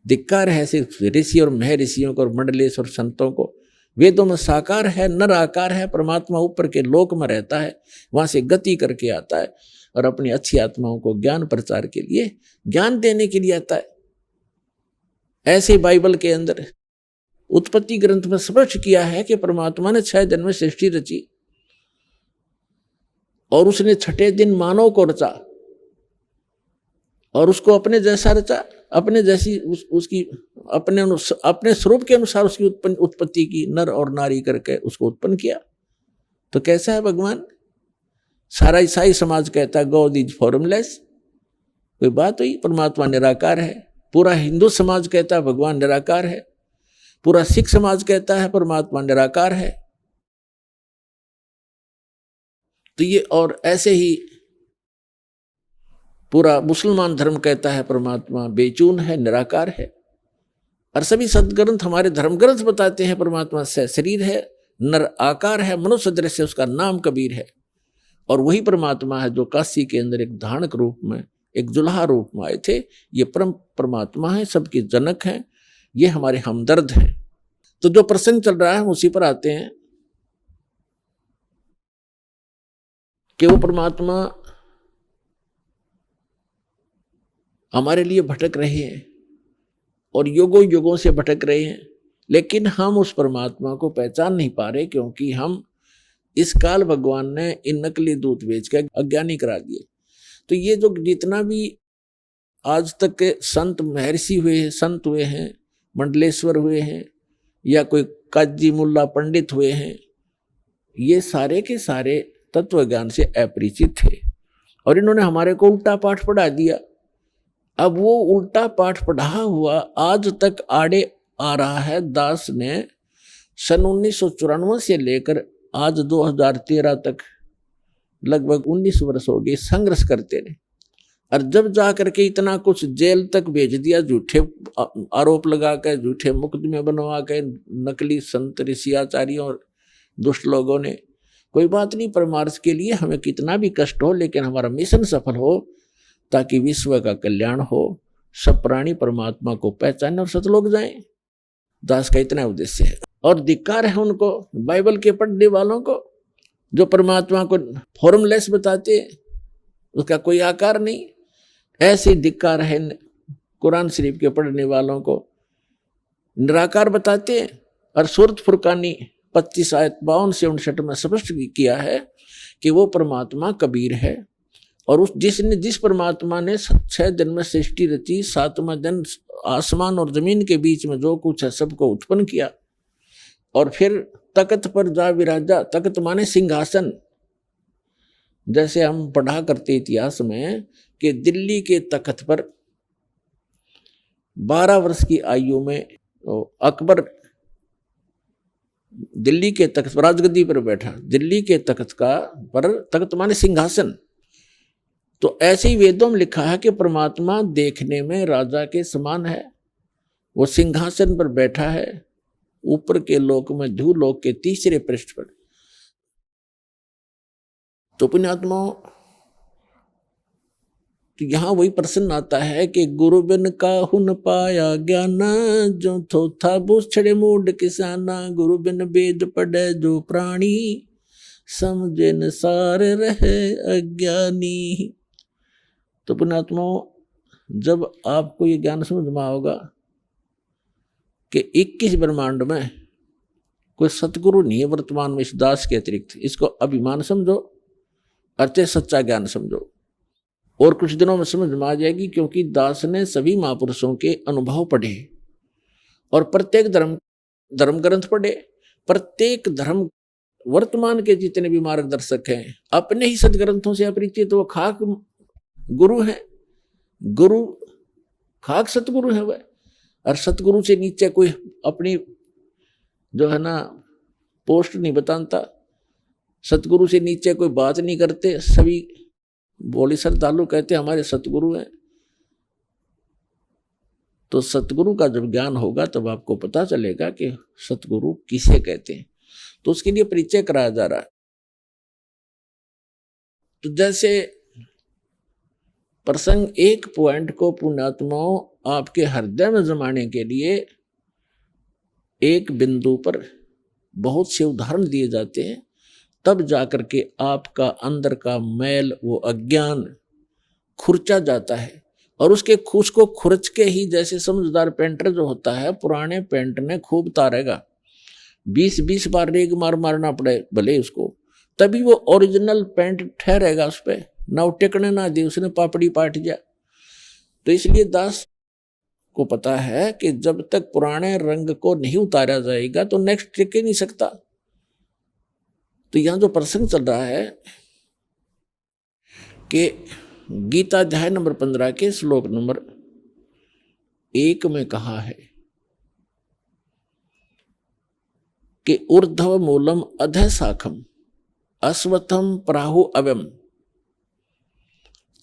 धिक्कार है सिर्फ ऋषि और मह ऋषियों को और मंडलेश और संतों को। वेदों में साकार है, नर आकार है, परमात्मा ऊपर के लोक में रहता है, वहां से गति करके आता है और अपनी अच्छी आत्माओं को ज्ञान प्रचार के लिए, ज्ञान देने के लिए आता है। ऐसे बाइबल के अंदर उत्पत्ति ग्रंथ में स्पष्ट किया है कि परमात्मा ने 6 दिन में सृष्टि रची और उसने 6ठे दिन मानव को रचा और उसको अपने जैसा रचा, अपने जैसी उसकी अपने स्वरूप के अनुसार उसकी उत्पत्ति की, नर और नारी करके उसको उत्पन्न किया। तो कैसा है भगवान? सारा ईसाई समाज कहता है गॉड इज फॉर्मलेस, कोई बात हुई? परमात्मा निराकार है। पूरा हिंदू समाज कहता है भगवान निराकार है। पूरा सिख समाज कहता है परमात्मा निराकार है। तो ये, और ऐसे ही पूरा मुसलमान धर्म कहता है परमात्मा बेचून है, निराकार है। और सभी सदग्रंथ, हमारे धर्म ग्रंथ बताते हैं परमात्मा से शरीर है, नर आकार है, मनुष्य सदृश है, उसका नाम कबीर है। और वही परमात्मा है जो काशी के अंदर एक धानक रूप में, एक जुल्हा रूप में आए थे। ये परम परमात्मा है, सबके जनक हैं, ये हमारे हमदर्द हैं। तो जो प्रसंग चल रहा है हम उसी पर आते हैं कि वो परमात्मा हमारे लिए भटक रहे हैं और युगों युगों से भटक रहे हैं, लेकिन हम उस परमात्मा को पहचान नहीं पा रहे, क्योंकि हम इस काल भगवान ने इन नकली दूत बेच के अज्ञानी करा दिए। तो ये जो जितना भी आज तक के संत महर्षि हुए हैं, संत हुए हैं, मंडलेश्वर हुए हैं, या कोई काजी मुल्ला पंडित हुए हैं, ये सारे के सारे तत्व ज्ञान से अपरिचित थे और इन्होंने हमारे को उल्टा पाठ पढ़ा दिया। अब वो उल्टा पाठ पढ़ा हुआ आज तक आड़े आ रहा है। दास ने सन 1994 से लेकर आज 2013 तक लगभग 19 वर्ष हो गए संघर्ष करते रहे, और जब जाकर के इतना कुछ जेल तक भेज दिया, झूठे आरोप लगा कर, झूठे मुकदमे बनवा के, नकली संत ऋषि आचार्यों और दुष्ट लोगों ने। कोई बात नहीं, परमार्थ के लिए हमें कितना भी कष्ट हो, लेकिन हमारा मिशन सफल हो, ताकि विश्व का कल्याण हो, सब प्राणी परमात्मा को पहचाने और सतलोक जाएं। दास का इतना उद्देश्य है। और धिक्कार है उनको, बाइबल के पढ़ने वालों को, जो परमात्मा को फॉर्मलेस बताते, उसका कोई आकार नहीं। ऐसे धिक्कार है कुरान शरीफ के पढ़ने वालों को, निराकार बताते हैं। और सूरत फुरकानी 25 आयत 52 से 59 में स्पष्ट किया है कि वो परमात्मा कबीर है। और जिस परमात्मा ने 6 दिन में सृष्टि रची, 7वां दिन आसमान और जमीन के बीच में जो कुछ है सबको उत्पन्न किया, और फिर तख्त पर जा विराजा। तख्त माने सिंहासन। जैसे हम पढ़ा करते इतिहास में कि दिल्ली के तख्त पर 12 वर्ष की आयु में अकबर दिल्ली के तख्त पर राजगद्दी पर बैठा। दिल्ली के तख्त पर तख्त माने सिंहासन। तो ऐसे ही वेदों में लिखा है कि परमात्मा देखने में राजा के समान है, वो सिंहासन पर बैठा है, ऊपर के लोक में धूलोक के तीसरे पृष्ठ पर। तो पुण्यात्माओं, तो यहां वही प्रश्न आता है कि गुरु बिन काहू न पाया ज्ञाना, जो थोथा बूझड़े मूड किसाना। गुरु बिन वेद पढ़े जो प्राणी, समझे न सार रहे अज्ञानी। तो पुण्यात्माओं, जब आपको ये ज्ञान समझ में आओगा कि 21 ब्रह्मांड में कोई सतगुरु नहीं है वर्तमान में इस दास के अतिरिक्त, इसको अभिमान समझो, अर्थे सच्चा ज्ञान समझो। और कुछ दिनों में समझ में आ जाएगी, क्योंकि दास ने सभी महापुरुषों के अनुभव पढ़े और प्रत्येक धर्म ग्रंथ पढ़े। प्रत्येक धर्म, वर्तमान के जितने भी मार्गदर्शक हैं, अपने ही सदग्रंथों से अपरिचित, तो वो खाक गुरु है। गुरु खाक सतगुरु है वह। और सतगुरु से नीचे कोई अपनी जो है ना पोस्ट नहीं बताता, सतगुरु से नीचे कोई बात नहीं करते। सभी बोले श्रद्धालु कहते हमारे सतगुरु हैं। तो सतगुरु का जब ज्ञान होगा तब आपको पता चलेगा कि सतगुरु किसे कहते हैं। तो उसके लिए परिचय कराया जा रहा है। तो जैसे प्रसंग एक पॉइंट को पुण्यात्माओं आपके हृदय में जमाने के लिए एक बिंदु पर बहुत से उदाहरण दिए जाते हैं, तब जाकर के आपका अंदर का मैल, वो अज्ञान खुरचा जाता है। और उसको खुरच के ही, जैसे समझदार पेंटर जो होता है, पुराने पेंट ने खूब तारेगा, 20-20 बार रेग मारना पड़े भले उसको, तभी वो ओरिजिनल पेंट ठहरेगा उस पर, ना वो टिकने ना दे, उसने पापड़ी पाट जा। तो इसलिए दास को पता है कि जब तक पुराने रंग को नहीं उतारा जाएगा तो नेक्स्ट टिक ही नहीं सकता। तो यहां जो प्रसंग चल रहा है कि गीता अध्याय नंबर 15 के श्लोक नंबर 1 में कहा है कि ऊर्ध्व मूलम अधः शाखम अश्वत्थम प्राहु अव्यम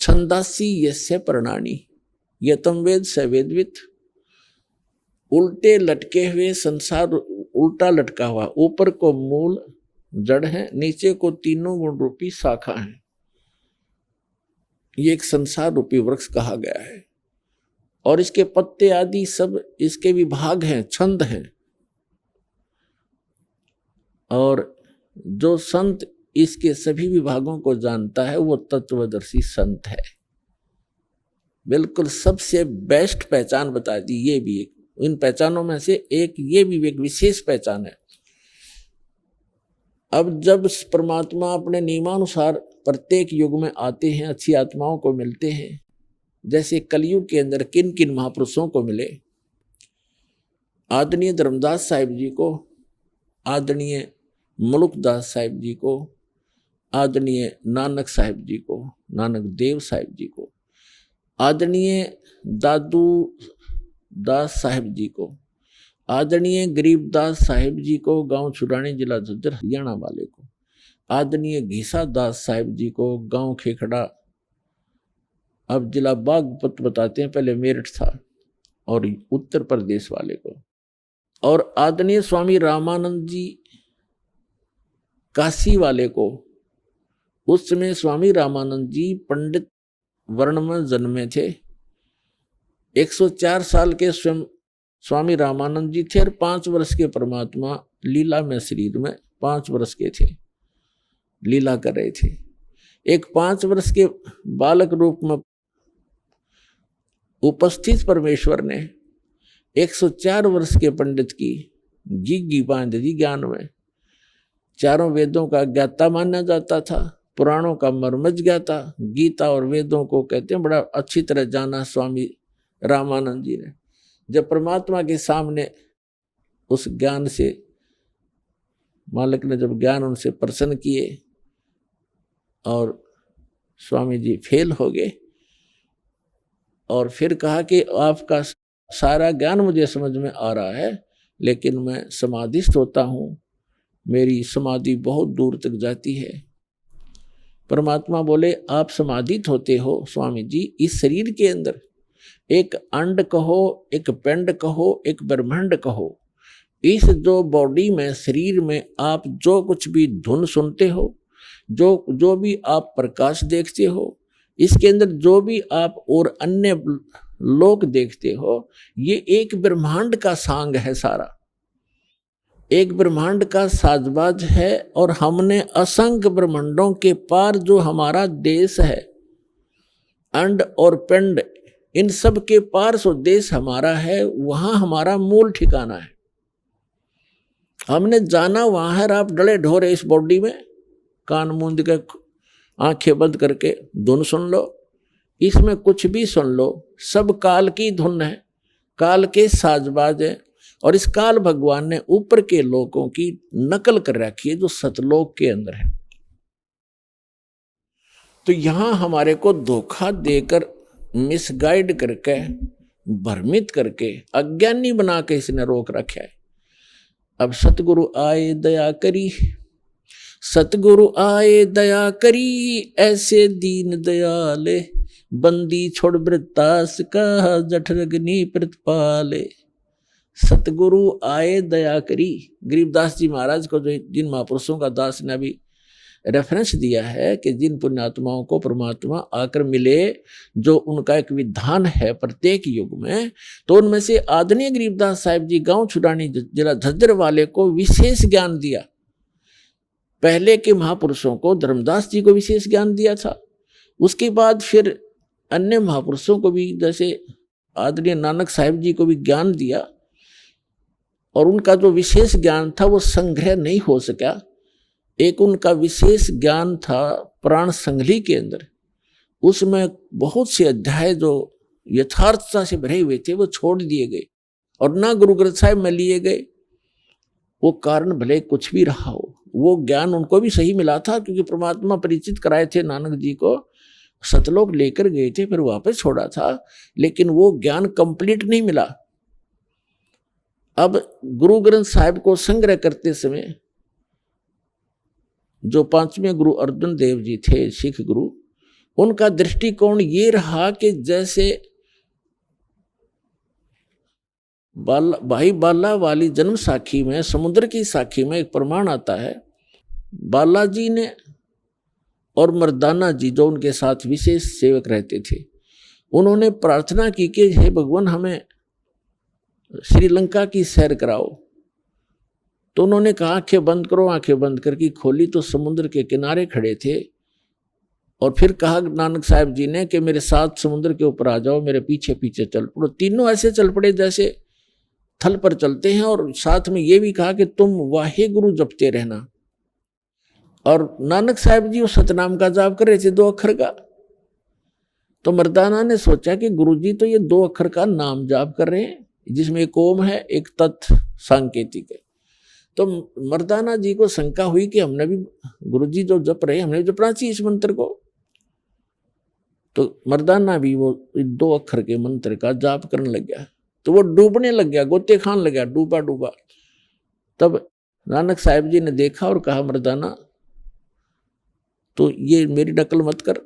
छंदासी यस्य प्रणानी यतम वेद स वेदवित। उल्टे लटके हुए संसार, उल्टा लटका हुआ, ऊपर को मूल जड़ है, नीचे को तीनों गुण रूपी शाखा है। ये एक संसार रूपी वृक्ष कहा गया है और इसके पत्ते आदि सब इसके विभाग हैं, छंद हैं। और जो संत इसके सभी विभागों को जानता है वो तत्वदर्शी संत है। बिल्कुल सबसे बेस्ट पहचान बता दी। ये भी एक, इन पहचानों में से एक, ये भी एक विशेष पहचान है। अब जब परमात्मा अपने नियमानुसार प्रत्येक युग में आते हैं, अच्छी आत्माओं को मिलते हैं, जैसे कलयुग के अंदर किन किन महापुरुषों को मिले, आदरणीय धर्मदास साहिब जी को, आदरणीय मुलुकदास साहिब जी को, आदरणीय नानक साहिब जी को, नानक देव साहिब जी को, आदरणीय दादू दास साहिब जी को, आदरणीय गरीबदास साहिब जी को, गांव छुड़ानी जिला झज्जर हरियाणा वाले को, आदरणीय घीसा दास साहिब जी को, गांव खेखड़ा अब जिला बागपत बताते हैं, पहले मेरठ था, और उत्तर प्रदेश वाले को, और आदरणीय स्वामी रामानंद जी काशी वाले को। उस समय स्वामी रामानंद जी पंडित वर्ण में जन्मे थे। 104 साल के स्वयं स्वामी रामानंद जी थे और 5 वर्ष के परमात्मा लीला में शरीर में 5 वर्ष के थे, लीला कर रहे थे। एक 5 वर्ष के बालक रूप में उपस्थित परमेश्वर ने 104 वर्ष के पंडित की गिग्गी बांध दी ज्ञान में। चारों वेदों का ज्ञाता माना जाता था, पुराणों का मर्मज्ञ ज्ञाता, गीता और वेदों को कहते हैं बड़ा अच्छी तरह जाना स्वामी रामानंद जी ने। जब परमात्मा के सामने उस ज्ञान से मालिक ने जब ज्ञान उनसे प्रसन्न किए और स्वामी जी फेल हो गए और फिर कहा कि आपका सारा ज्ञान मुझे समझ में आ रहा है लेकिन मैं समाधिस्थ होता हूँ, मेरी समाधि बहुत दूर तक जाती है। परमात्मा बोले आप समाधित होते हो स्वामी जी इस शरीर के अंदर, एक अंड कहो, एक पिंड कहो, एक ब्रह्मांड कहो, इस जो बॉडी में शरीर में आप जो कुछ भी धुन सुनते हो, जो भी आप प्रकाश देखते हो, इसके अंदर जो भी आप और अन्य लोक देखते हो, ये एक ब्रह्मांड का सांग है, सारा एक ब्रह्मांड का साजबाज है। और हमने असंख्य ब्रह्मांडों के पार जो हमारा देश है, अंड और पिंड, इन सब के पार सो देश हमारा है, वहां हमारा मूल ठिकाना है। हमने जाना वहां है। आप डले ढोरे इस बॉडी में, कान मूंद के आंखें बंद करके धुन सुन लो, इसमें कुछ भी सुन लो, सब काल की धुन है, काल के साजबाज है। और इस काल भगवान ने ऊपर के लोगों की नकल कर रखी है जो सतलोक के अंदर है। तो यहां हमारे को धोखा देकर, मिसगाइड करके, भ्रमित करके, अज्ञानी बना के इसने रोक रखा है। अब सतगुरु आए दया करी, सतगुरु आए दया करी, ऐसे दीन दयाले, बंदी छोड़ वृत्तास का, जठरग्नि प्रतिपाले। सतगुरु आए दया करी। गरीबदास जी महाराज को जो जिन महापुरुषों का दास ने अभी रेफरेंस दिया है कि जिन पुण्यात्माओं को परमात्मा आकर मिले, जो उनका एक विधान है प्रत्येक युग में, तो उनमें से आदरणीय गरीबदास साहिब जी गांव छुड़ानी जिला झज्जर वाले को विशेष ज्ञान दिया। पहले के महापुरुषों को, धर्मदास जी को विशेष ज्ञान दिया था। उसके बाद फिर अन्य महापुरुषों को भी, जैसे आदरणीय नानक साहिब जी को भी ज्ञान दिया, और उनका जो विशेष ज्ञान था वो संग्रह नहीं हो सका। एक उनका विशेष ज्ञान था प्राण संगली के अंदर, उसमें बहुत से अध्याय जो यथार्थता से भरे हुए थे वो छोड़ दिए गए और ना गुरु ग्रंथ साहिब में लिए गए। वो कारण भले कुछ भी रहा हो, वो ज्ञान उनको भी सही मिला था, क्योंकि परमात्मा परिचित कराए थे नानक जी को, सतलोक लेकर गए थे, फिर वापस छोड़ा था, लेकिन वो ज्ञान कंप्लीट नहीं मिला। अब गुरु ग्रंथ साहिब को संग्रह करते समय जो 5वें गुरु अर्जुन देव जी थे, सिख गुरु, उनका दृष्टिकोण ये रहा कि जैसे भाई बाला वाली जन्म साखी में, समुद्र की साखी में एक प्रमाण आता है, बालाजी ने और मर्दाना जी जो उनके साथ विशेष सेवक रहते थे, उन्होंने प्रार्थना की कि हे भगवान हमें श्रीलंका की सैर कराओ। तो उन्होंने कहा आंखें बंद करो। आंखें बंद करके खोली तो समुद्र के किनारे खड़े थे, और फिर कहा नानक साहब जी ने कि मेरे साथ समुद्र के ऊपर आ जाओ, मेरे पीछे पीछे चल पड़ो। तीनों ऐसे चल पड़े जैसे थल पर चलते हैं, और साथ में ये भी कहा कि तुम वाहे गुरु जपते रहना। और नानक साहब जी उस सतनाम का जाप कर रहे थे 2 अक्षर का। तो मर्दाना ने सोचा कि गुरुजी तो ये 2 अक्षर का नाम जाप कर रहे हैं, जिसमें एक ओम है, एक तत् सांकेतिक है। तो मर्दाना जी को शंका हुई कि हमने भी गुरुजी जो जप रहे हैं, हमने जपना चाहिए इस मंत्र को। तो मर्दाना भी वो 2 अक्षर के मंत्र का जाप करने लग गया। तो वो डूबने लग गया, गोते खान लग गया, डूबा डूबा। तब नानक साहब जी ने देखा और कहा मर्दाना तो ये मेरी नकल मत कर,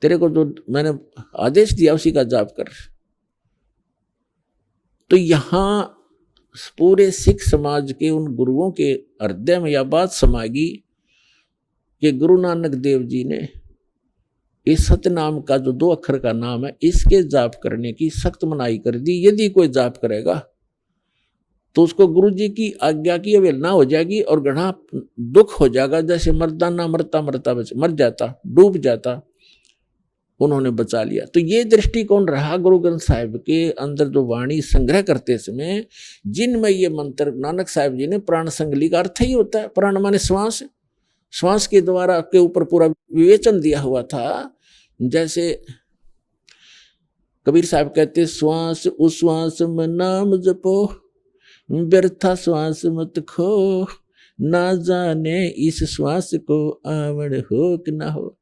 तेरे को जो मैंने आदेश दिया उसी का जाप कर। तो यहां पूरे सिख समाज के उन गुरुओं के हृदय में यह बात समा गई कि गुरु नानक देव जी ने इस सतनाम का जो 2 अक्षर का नाम है, इसके जाप करने की सख्त मनाही कर दी। यदि कोई जाप करेगा तो उसको गुरु जी की आज्ञा की अवहेलना हो जाएगी और घना दुख हो जाएगा। जैसे मर्दाना मरता मरता मर जाता, डूब जाता, उन्होंने बचा लिया। तो ये दृष्टिकोण रहा गुरु ग्रंथ साहिब के अंदर जो वाणी संग्रह करते समय, जिनमें ये मंत्र नानक साहब जी ने प्राण संगली का अर्थ ही होता है, प्राण माने श्वास, श्वास के द्वारा के ऊपर पूरा विवेचन दिया हुआ था। जैसे कबीर साहब कहते श्वास उश्वास में नाम जपो, व्यर्था श्वास मत खो, ना जाने इस श्वास को आवड़ हो कि ना हो।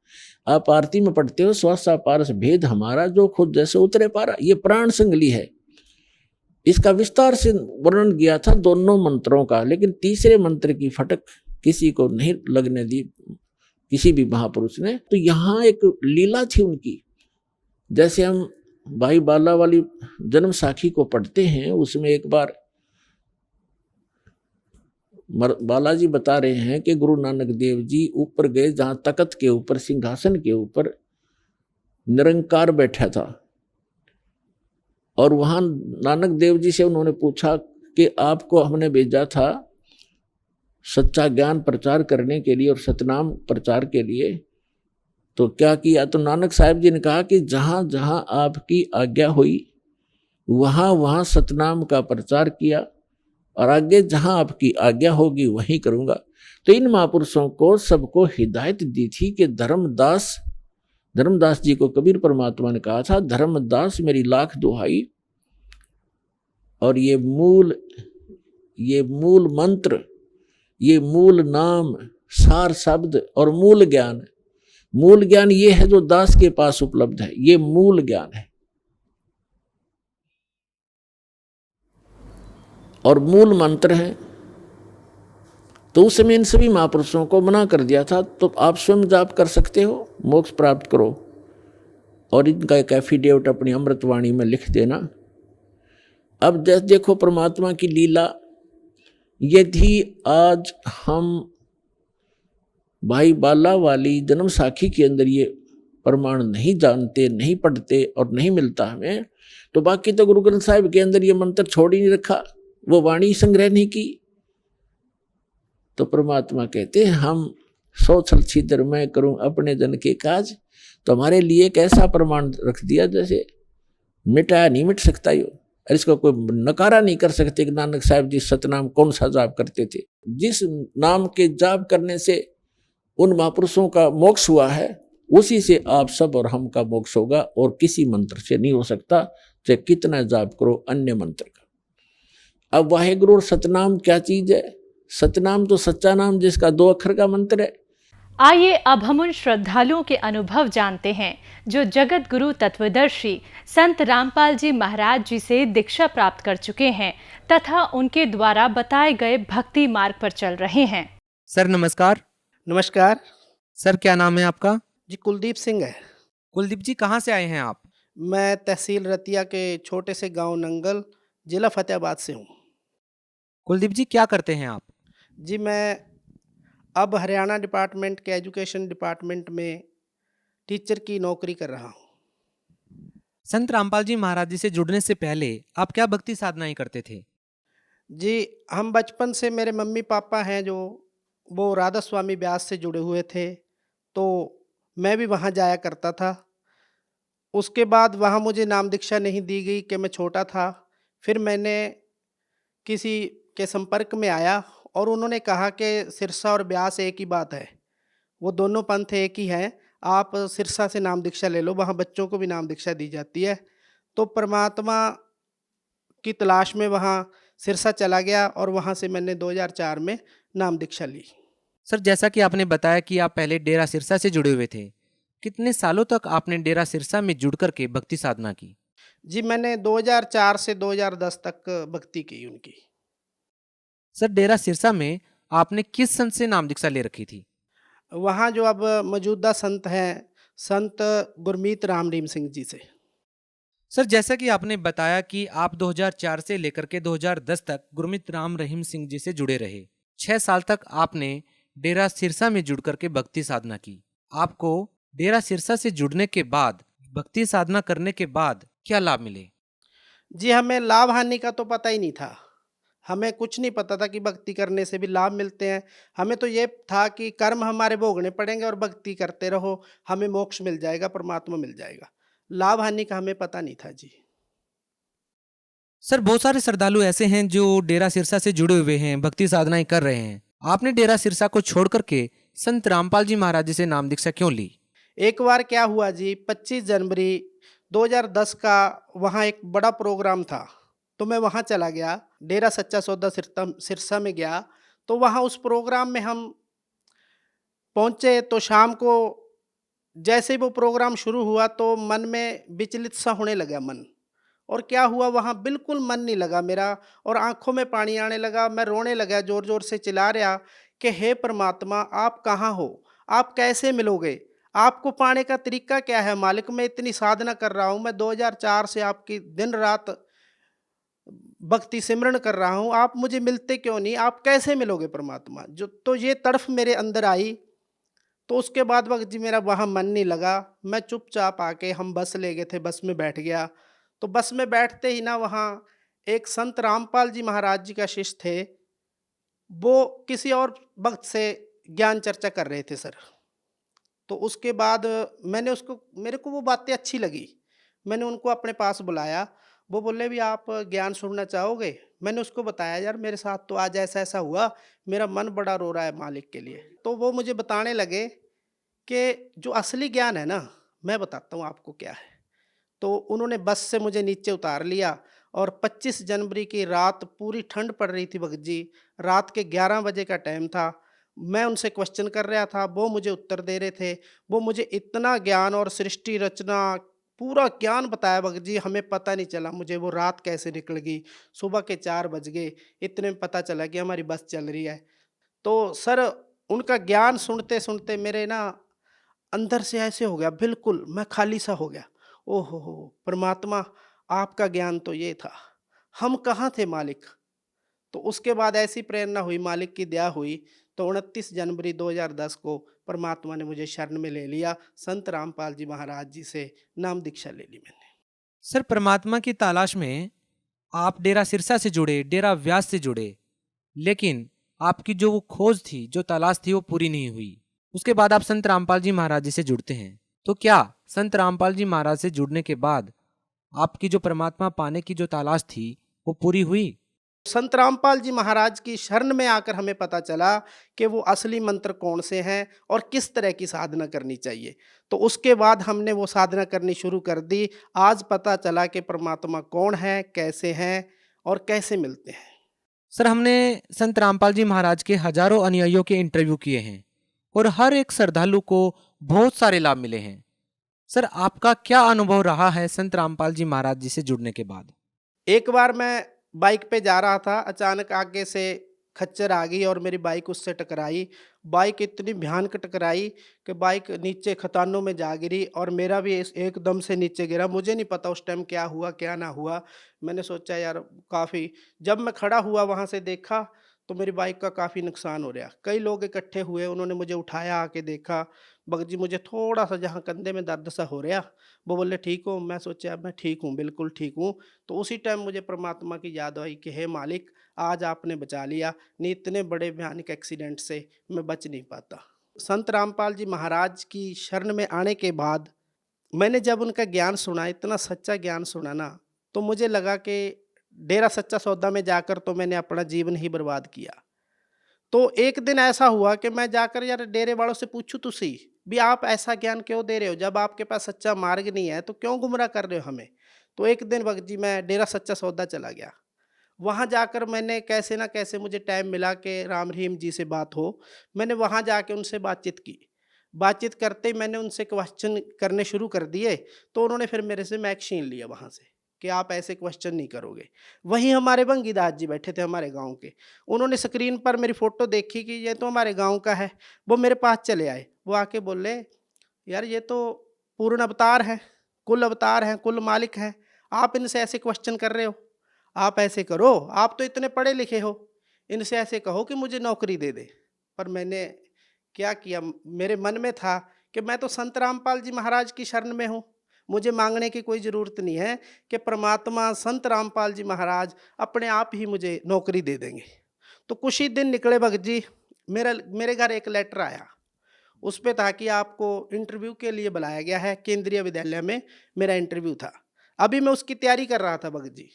आप आरती में पढ़ते हो श्वासा पारस भेद हमारा, जो खुद जैसे उतरे पारा। ये प्राण संगली है। इसका विस्तार से वर्णन किया था दोनों मंत्रों का, लेकिन तीसरे मंत्र की फटक किसी को नहीं लगने दी, किसी भी महापुरुष ने। तो यहाँ एक लीला थी उनकी। जैसे हम भाई बाला वाली जन्म साखी को पढ़ते हैं, उसमें एक बार बालाजी बता रहे हैं कि गुरु नानक देव जी ऊपर गए, जहां तख्त के ऊपर, सिंहासन के ऊपर निरंकार बैठा था। और वहां नानक देव जी से उन्होंने पूछा कि आपको हमने भेजा था सच्चा ज्ञान प्रचार करने के लिए और सतनाम प्रचार के लिए, तो क्या किया? तो नानक साहब जी ने कहा कि जहां जहां आपकी आज्ञा हुई वहां वहां सतनाम का प्रचार किया, और आगे जहां आपकी आज्ञा होगी वहीं करूंगा। तो इन महापुरुषों को सबको हिदायत दी थी कि धर्मदास जी को कबीर परमात्मा ने कहा था, धर्मदास मेरी लाख दुहाई, और ये मूल मंत्र, ये मूल नाम, सार शब्द और मूल ज्ञान ये है जो दास के पास उपलब्ध है, ये मूल ज्ञान है। और मूल मंत्र है। तो उस समय इन सभी महापुरुषों को मना कर दिया था, तो आप स्वयं जाप कर सकते हो, मोक्ष प्राप्त करो। और इनका एक एफिडेविट अपनी अमृतवाणी में लिख देना। अब जैसे देखो परमात्मा की लीला, यदि आज हम भाई बाला वाली जन्म साखी के अंदर ये प्रमाण नहीं जानते, नहीं पढ़ते और नहीं मिलता हमें, तो बाकी तो गुरु ग्रंथ साहिब के अंदर ये मंत्र छोड़ ही नहीं रखा, वो वाणी संग्रह नहीं की। तो परमात्मा कहते हैं हम 100 छल छिद्र मैं करूं अपने जन के काज। तो हमारे लिए एक ऐसा प्रमाण रख दिया जैसे मिटाया नहीं मिट सकता यो, और इसको कोई नकारा नहीं कर सकते कि नानक साहब जी सतनाम कौन सा जाप करते थे। जिस नाम के जाप करने से उन महापुरुषों का मोक्ष हुआ है, उसी से आप सब और हम का मोक्ष होगा, और किसी मंत्र से नहीं हो सकता, चाहे कितना जाप करो अन्य मंत्र का। अब वाहेगुरु और सतनाम क्या चीज है? सतनाम तो सच्चा नाम जिसका 2 अक्षर का मंत्र है। आइए अब हम उन श्रद्धालुओं के अनुभव जानते हैं जो जगत गुरु तत्वदर्शी संत रामपाल जी महाराज जी से दीक्षा प्राप्त कर चुके हैं तथा उनके द्वारा बताए गए भक्ति मार्ग पर चल रहे हैं। सर नमस्कार। नमस्कार सर क्या नाम है आपका? जी कुलदीप सिंह है। कुलदीप जी, कहाँ से आए हैं आप? मैं तहसील रतिया के छोटे से गांव नंगल, जिला फतेहाबाद से हूँ। कुलदीप जी, क्या करते हैं आप? जी मैं अब हरियाणा डिपार्टमेंट के एजुकेशन डिपार्टमेंट में टीचर की नौकरी कर रहा हूँ। संत रामपाल जी महाराज जी से जुड़ने से पहले आप क्या भक्ति साधनाएं करते थे? जी हम बचपन से, मेरे मम्मी पापा हैं जो, वो राधा स्वामी ब्यास से जुड़े हुए थे, तो मैं भी वहाँ जाया करता था। उसके बाद वहाँ मुझे नाम दीक्षा नहीं दी गई कि मैं छोटा था। फिर मैंने किसी के संपर्क में आया और उन्होंने कहा कि सिरसा और ब्यास एक ही बात है, वो दोनों पंथ एक ही हैं, आप सिरसा से नाम दीक्षा ले लो, वहाँ बच्चों को भी नाम दीक्षा दी जाती है। तो परमात्मा की तलाश में वहाँ सिरसा चला गया और वहाँ से मैंने 2004 में नाम दीक्षा ली। सर, जैसा कि आपने बताया कि आप पहले डेरा सिरसा से जुड़े हुए थे, कितने सालों तक आपने डेरा सिरसा में जुड़ करके भक्ति साधना की? जी मैंने 2004 से 2010 तक भक्ति की उनकी। सर, डेरा सिरसा में आपने किस संत से नाम दीक्षा ले रखी थी? वहाँ जो अब मौजूदा संत हैं, संत गुरमीत राम रहीम सिंह जी से। सर, जैसा कि आपने बताया कि आप 2004 से लेकर के 2010 तक गुरमीत राम रहीम सिंह जी से जुड़े रहे। 6 साल तक आपने डेरा सिरसा में जुड़ करके भक्ति साधना की। आपको डेरा सिरसा से जुड़ने के बाद, भक्ति साधना करने के बाद क्या लाभ मिले? जी हमें लाभ हानि का तो पता ही नहीं था। हमें कुछ नहीं पता था कि भक्ति करने से भी लाभ मिलते हैं। हमें तो ये था कि कर्म हमारे भोगने पड़ेंगे और भक्ति करते रहो, हमें मोक्ष मिल जाएगा, परमात्मा मिल जाएगा। लाभ हानि का हमें पता नहीं था जी। सर, बहुत सारे श्रद्धालु ऐसे हैं जो डेरा सिरसा से जुड़े हुए हैं, भक्ति साधनाएं कर रहे हैं। आपने डेरा सिरसा को छोड़ करके संत रामपाल जी महाराज जी से नाम दीक्षा क्यों ली? एक बार क्या हुआ जी, 25 जनवरी 2010 का वहाँ एक बड़ा प्रोग्राम था, तो मैं वहाँ चला गया। डेरा सच्चा सौदा सिरसा में गया, तो वहाँ उस प्रोग्राम में हम पहुँचे, तो शाम को जैसे ही वो प्रोग्राम शुरू हुआ तो मन में विचलित सा होने लगा मन। और क्या हुआ, वहाँ बिल्कुल मन नहीं लगा मेरा और आंखों में पानी आने लगा। मैं रोने लगा, जोर जोर से चिल्ला रहा कि हे परमात्मा, आप कहाँ हो, आप कैसे मिलोगे, आपको पाने का तरीका क्या है मालिक। मैं इतनी साधना कर रहा हूँ, मैं 2004 से आपकी दिन रात भक्ति सिमरन कर रहा हूँ, आप मुझे मिलते क्यों नहीं, आप कैसे मिलोगे परमात्मा। जो तो ये तड़फ मेरे अंदर आई। तो उसके बाद वक्त जी मेरा वहाँ मन नहीं लगा। मैं चुपचाप आके, हम बस ले गए थे, बस में बैठ गया। तो बस में बैठते ही ना, वहाँ एक संत रामपाल जी महाराज जी का शिष्य थे, वो किसी और भक्त से ज्ञान चर्चा कर रहे थे सर। तो उसके बाद मेरे को वो बातें अच्छी लगी। मैंने उनको अपने पास बुलाया। वो बोले भी आप ज्ञान सुनना चाहोगे। मैंने उसको बताया यार मेरे साथ तो आज ऐसा ऐसा हुआ, मेरा मन बड़ा रो रहा है मालिक के लिए। तो वो मुझे बताने लगे कि जो असली ज्ञान है ना, मैं बताता हूँ आपको क्या है। तो उन्होंने बस से मुझे नीचे उतार लिया और 25 जनवरी की रात, पूरी ठंड पड़ रही थी भगत जी, रात के 11 बजे का टाइम था। मैं उनसे क्वेश्चन कर रहा था, वो मुझे उत्तर दे रहे थे। वो मुझे इतना ज्ञान और सृष्टि रचना पूरा ज्ञान बताया भगत जी, हमें पता नहीं चला मुझे वो रात कैसे निकल गई। सुबह के 4 बज गए, इतने में पता चला कि हमारी बस चल रही है। तो सर उनका ज्ञान सुनते सुनते मेरे ना अंदर से ऐसे हो गया, बिल्कुल मैं खाली सा हो गया। ओहो हो परमात्मा, आपका ज्ञान तो ये था, हम कहाँ थे मालिक। तो उसके बाद ऐसी प्रेरणा हुई, मालिक की दया हुई, तो 29 जनवरी 2010 को परमात्मा ने मुझे शरण में ले लिया। संत रामपाल जी महाराज जी से नाम दीक्षा ले ली मैंने। सर, परमात्मा की तलाश में आप डेरा सिरसा से जुड़े, डेरा व्यास से जुड़े, लेकिन आपकी जो वो खोज थी, जो तलाश थी, वो पूरी नहीं हुई। उसके बाद आप संत रामपाल जी महाराज जी से जुड़ते हैं। तो क्या संत रामपाल जी महाराज से जुड़ने के बाद आपकी जो परमात्मा पाने की जो तलाश थी वो पूरी हुई? संत रामपाल जी महाराज की शरण में आकर हमें पता चला कि वो असली मंत्र कौन से हैं और किस तरह की साधना करनी चाहिए। तो उसके बाद हमने वो साधना करनी शुरू कर दी। आज पता चला कि परमात्मा कौन है, कैसे हैं और कैसे मिलते हैं। सर, हमने संत रामपाल जी महाराज के हजारों अनुयायियों के इंटरव्यू किए हैं और हर एक श्रद्धालु को बहुत सारे लाभ मिले हैं। सर, आपका क्या अनुभव रहा है संत रामपाल जी महाराज जी से जुड़ने के बाद? एक बार मैं बाइक पे जा रहा था, अचानक आगे से खच्चर आ गई और मेरी बाइक उससे टकराई। बाइक इतनी भयानक टकराई कि बाइक नीचे खतानों में जा गिरी और मेरा भी एकदम से नीचे गिरा। मुझे नहीं पता उस टाइम क्या हुआ क्या ना हुआ। मैंने सोचा यार काफ़ी, जब मैं खड़ा हुआ वहाँ से देखा तो मेरी बाइक का काफ़ी नुकसान हो रहा। कई लोग इकट्ठे हुए, उन्होंने मुझे उठाया, आके देखा। भगत जी मुझे थोड़ा-सा जहाँ कंधे में दर्द सा हो रहा, वो बोले ठीक हो? मैं सोचा मैं ठीक हूँ, बिल्कुल ठीक हूँ। तो उसी टाइम मुझे परमात्मा की याद आई कि हे मालिक, आज आपने बचा लिया, नहीं इतने बड़े भयानक एक्सीडेंट से मैं बच नहीं पाता। संत रामपाल जी महाराज की शरण में आने के बाद मैंने जब उनका ज्ञान सुना, इतना सच्चा ज्ञान सुना ना, तो मुझे लगा कि डेरा सच्चा सौदा में जाकर तो मैंने अपना जीवन ही बर्बाद किया। तो एक दिन ऐसा हुआ कि मैं जाकर यार डेरे वालों से पूछूं तो सही, भी आप ऐसा ज्ञान क्यों दे रहे हो? जब आपके पास सच्चा मार्ग नहीं है तो क्यों गुमराह कर रहे हो हमें? तो एक दिन भगत जी मैं डेरा सच्चा सौदा चला गया। वहाँ जाकर मैंने कैसे ना कैसे मुझे टाइम मिला कि राम रहीम जी से बात हो। मैंने वहाँ जाके उनसे बातचीत की। बातचीत करते ही मैंने उनसे क्वेश्चन करने शुरू कर दिए, तो उन्होंने फिर मेरे से माइक छीन लिया वहाँ से कि आप ऐसे क्वेश्चन नहीं करोगे। वहीं हमारे बंगीदास जी बैठे थे हमारे गाँव के। उन्होंने स्क्रीन पर मेरी फ़ोटो देखी कि ये तो हमारे गाँव का है। वो मेरे पास चले आए। वो आके बोले, यार ये तो पूर्ण अवतार हैं, कुल अवतार हैं, कुल मालिक हैं। आप इनसे ऐसे क्वेश्चन कर रहे हो? आप ऐसे करो, आप तो इतने पढ़े लिखे हो, इनसे ऐसे कहो कि मुझे नौकरी दे दे। पर मैंने क्या किया, मेरे मन में था कि मैं तो संत रामपाल जी महाराज की शरण में हूँ, मुझे मांगने की कोई ज़रूरत नहीं है कि परमात्मा संत रामपाल जी महाराज अपने आप ही मुझे नौकरी दे देंगे। तो कुछ ही दिन निकले भगत जी, मेरे घर एक लेटर आया। उस पे था कि आपको इंटरव्यू के लिए बुलाया गया है, केंद्रीय विद्यालय में मेरा इंटरव्यू था। अभी मैं उसकी तैयारी कर रहा था भगत जी।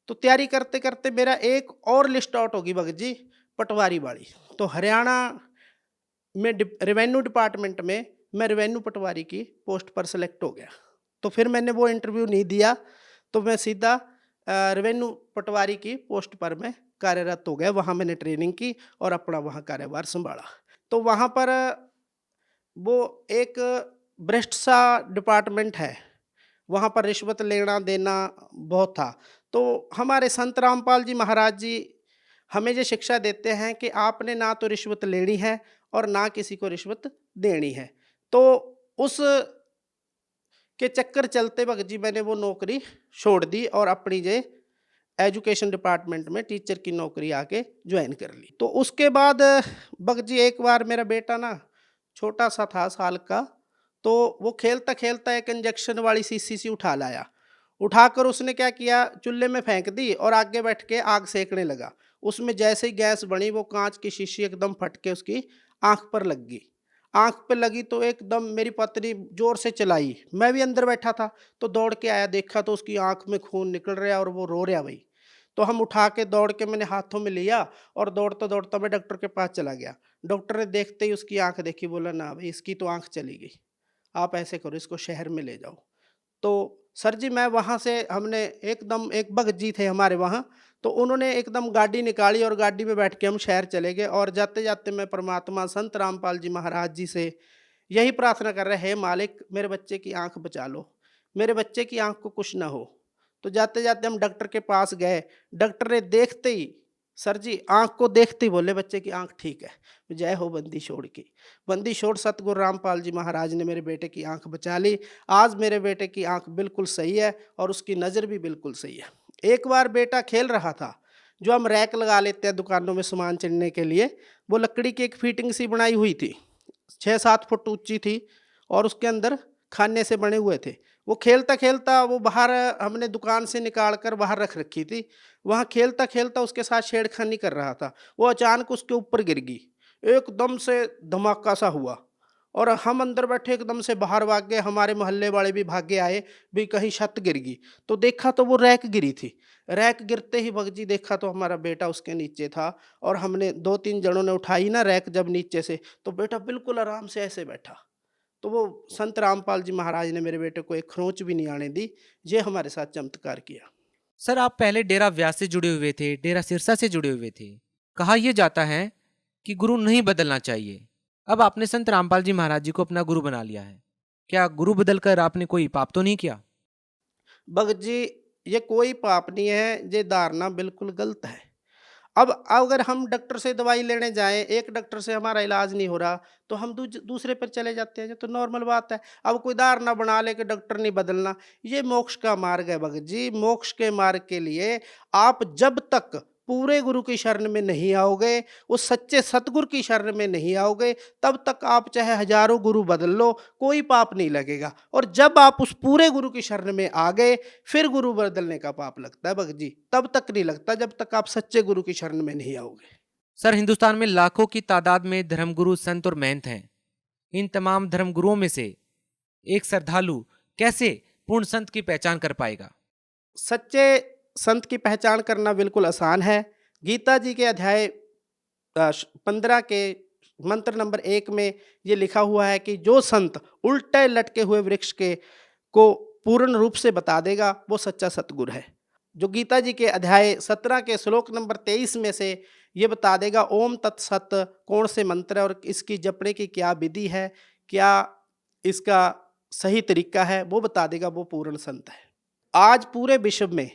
तो तैयारी करते करते मेरा एक और लिस्ट आउट होगी भगत जी, पटवारी वाली। तो हरियाणा में रेवेन्यू डिपार्टमेंट में मैं रेवेन्यू पटवारी की पोस्ट पर सेलेक्ट हो गया। तो फिर मैंने वो इंटरव्यू नहीं दिया, तो मैं सीधा रेवेन्यू पटवारी की पोस्ट पर मैं कार्यरत हो गया। वहाँ मैंने ट्रेनिंग की और अपना वहाँ कार्यभार संभाला। तो वहाँ पर वो एक भ्रष्ट सा डिपार्टमेंट है, वहाँ पर रिश्वत लेना देना बहुत था। तो हमारे संत रामपाल जी महाराज जी हमें ये शिक्षा देते हैं कि आपने ना तो रिश्वत लेनी है और ना किसी को रिश्वत देनी है। तो उस के चक्कर चलते भगत जी मैंने वो नौकरी छोड़ दी और अपनी जे एजुकेशन डिपार्टमेंट में टीचर की नौकरी आके ज्वाइन कर ली। तो उसके बाद भगत जी एक बार मेरा बेटा ना छोटा सा था साल का, तो वो खेलता खेलता एक इंजेक्शन वाली शीशी सी उठा लाया। उठाकर उसने क्या किया, चूल्हे में फेंक दी और आगे बैठ के आग सेकने लगा। उसमें जैसे ही गैस बनी वो कांच की शीशी एकदम फट के उसकी आंख पर लग गई। आंख पे लगी तो एकदम मेरी पत्नी जोर से चलाई। मैं भी अंदर बैठा था तो दौड़ के आया, देखा तो उसकी आंख में खून निकल रहा और वो रो रहा भाई। तो हम उठा के दौड़ के मैंने हाथों में लिया और दौड़ता दौड़ता मैं डॉक्टर के पास चला गया। डॉक्टर ने देखते ही उसकी आंख देखी, बोला ना भाई इसकी तो आंख चली गई, आप ऐसे करो इसको शहर में ले जाओ। तो सर जी मैं वहाँ से हमने एकदम एक भगत जी थे हमारे वहाँ, तो उन्होंने एकदम गाड़ी निकाली और गाड़ी में बैठ के हम शहर चले गए। और जाते जाते मैं परमात्मा संत रामपाल जी महाराज जी से यही प्रार्थना कर रहे, हे मालिक मेरे बच्चे की आंख बचा लो, मेरे बच्चे की आंख को कुछ ना हो। तो जाते जाते हम डॉक्टर के पास गए। डॉक्टर ने देखते ही सर जी आंख को देखते ही बोले बच्चे की आंख ठीक है। जय हो बंदी छोड़ की। बंदी छोड़ सतगुरु रामपाल जी महाराज ने मेरे बेटे की आंख बचा ली। आज मेरे बेटे की आंख बिल्कुल सही है और उसकी नज़र भी बिल्कुल सही है। एक बार बेटा खेल रहा था, जो हम रैक लगा लेते हैं दुकानों में सामान चढ़ने के लिए, वो लकड़ी की एक फिटिंग सी बनाई हुई थी, 6-7 फुट ऊंची थी और उसके अंदर खाने से बने हुए थे। वो खेलता खेलता वो बाहर हमने दुकान से निकाल कर बाहर रख रखी थी, वहाँ खेलता खेलता उसके साथ छेड़खानी कर रहा था। वो अचानक उसके ऊपर गिर गई, एकदम से धमाका सा हुआ और हम अंदर बैठे एकदम से बाहर भाग गए। हमारे मोहल्ले वाले भी भागे आए भी कहीं छत गिर गई। तो देखा तो वो रैक गिरी थी। रैक गिरते ही भगत जी देखा तो हमारा बेटा उसके नीचे था और हमने 2-3 जनों ने उठाई ना रैक जब नीचे से, तो बेटा बिल्कुल आराम से ऐसे बैठा। तो वो संत रामपाल जी महाराज ने मेरे बेटे को एक खरोंच भी नहीं आने दी। ये हमारे साथ चमत्कार किया। सर आप पहले डेरा व्यास से जुड़े हुए थे, डेरा सिरसा से जुड़े हुए थे। कहा यह जाता है कि गुरु नहीं बदलना चाहिए। अब आपने संत रामपाल जी महाराज जी को अपना गुरु बना लिया है, क्या गुरु बदलकर आपने कोई पाप तो नहीं किया? भगत जी ये कोई पाप नहीं है, ये धारणा बिल्कुल गलत है। अब अगर हम डॉक्टर से दवाई लेने जाएं, एक डॉक्टर से हमारा इलाज नहीं हो रहा तो हम दूसरे पर चले जाते हैं, ये तो नॉर्मल बात है। अब कोई धारणा बना ले कि डॉक्टर नहीं बदलना, ये मोक्ष का मार्ग है भगत जी। मोक्ष के मार्ग के लिए आप जब तक पूरे गुरु की शरण में नहीं आओगे, उस सच्चे सतगुरु की शरण में नहीं आओगे, तब तक आप चाहे हजारों गुरु बदल लो, कोई पाप नहीं लगेगा। और जब आप उस पूरे गुरु की शरण में आ गए, फिर गुरु बदलने का पाप लगता है भगत जी, तब तक नहीं लगता जब तक आप सच्चे गुरु की शरण में नहीं आओगे। सर, हिंदुस्तान में लाखों की तादाद में धर्मगुरु, संत और महंत हैं। इन तमाम धर्मगुरुओं में से एक श्रद्धालु कैसे पूर्ण संत की पहचान कर पाएगा? सच्चे संत की पहचान करना बिल्कुल आसान है। गीता जी के अध्याय 15 के मंत्र नंबर 1 में ये लिखा हुआ है कि जो संत उल्टे लटके हुए वृक्ष के को पूर्ण रूप से बता देगा, वो सच्चा सतगुरु है। जो गीता जी के अध्याय 17 के श्लोक नंबर 23 में से ये बता देगा ओम तत्सत कौन से मंत्र है और इसकी जपने की क्या विधि है, क्या इसका सही तरीका है, वो बता देगा, वो पूर्ण संत है। आज पूरे विश्व में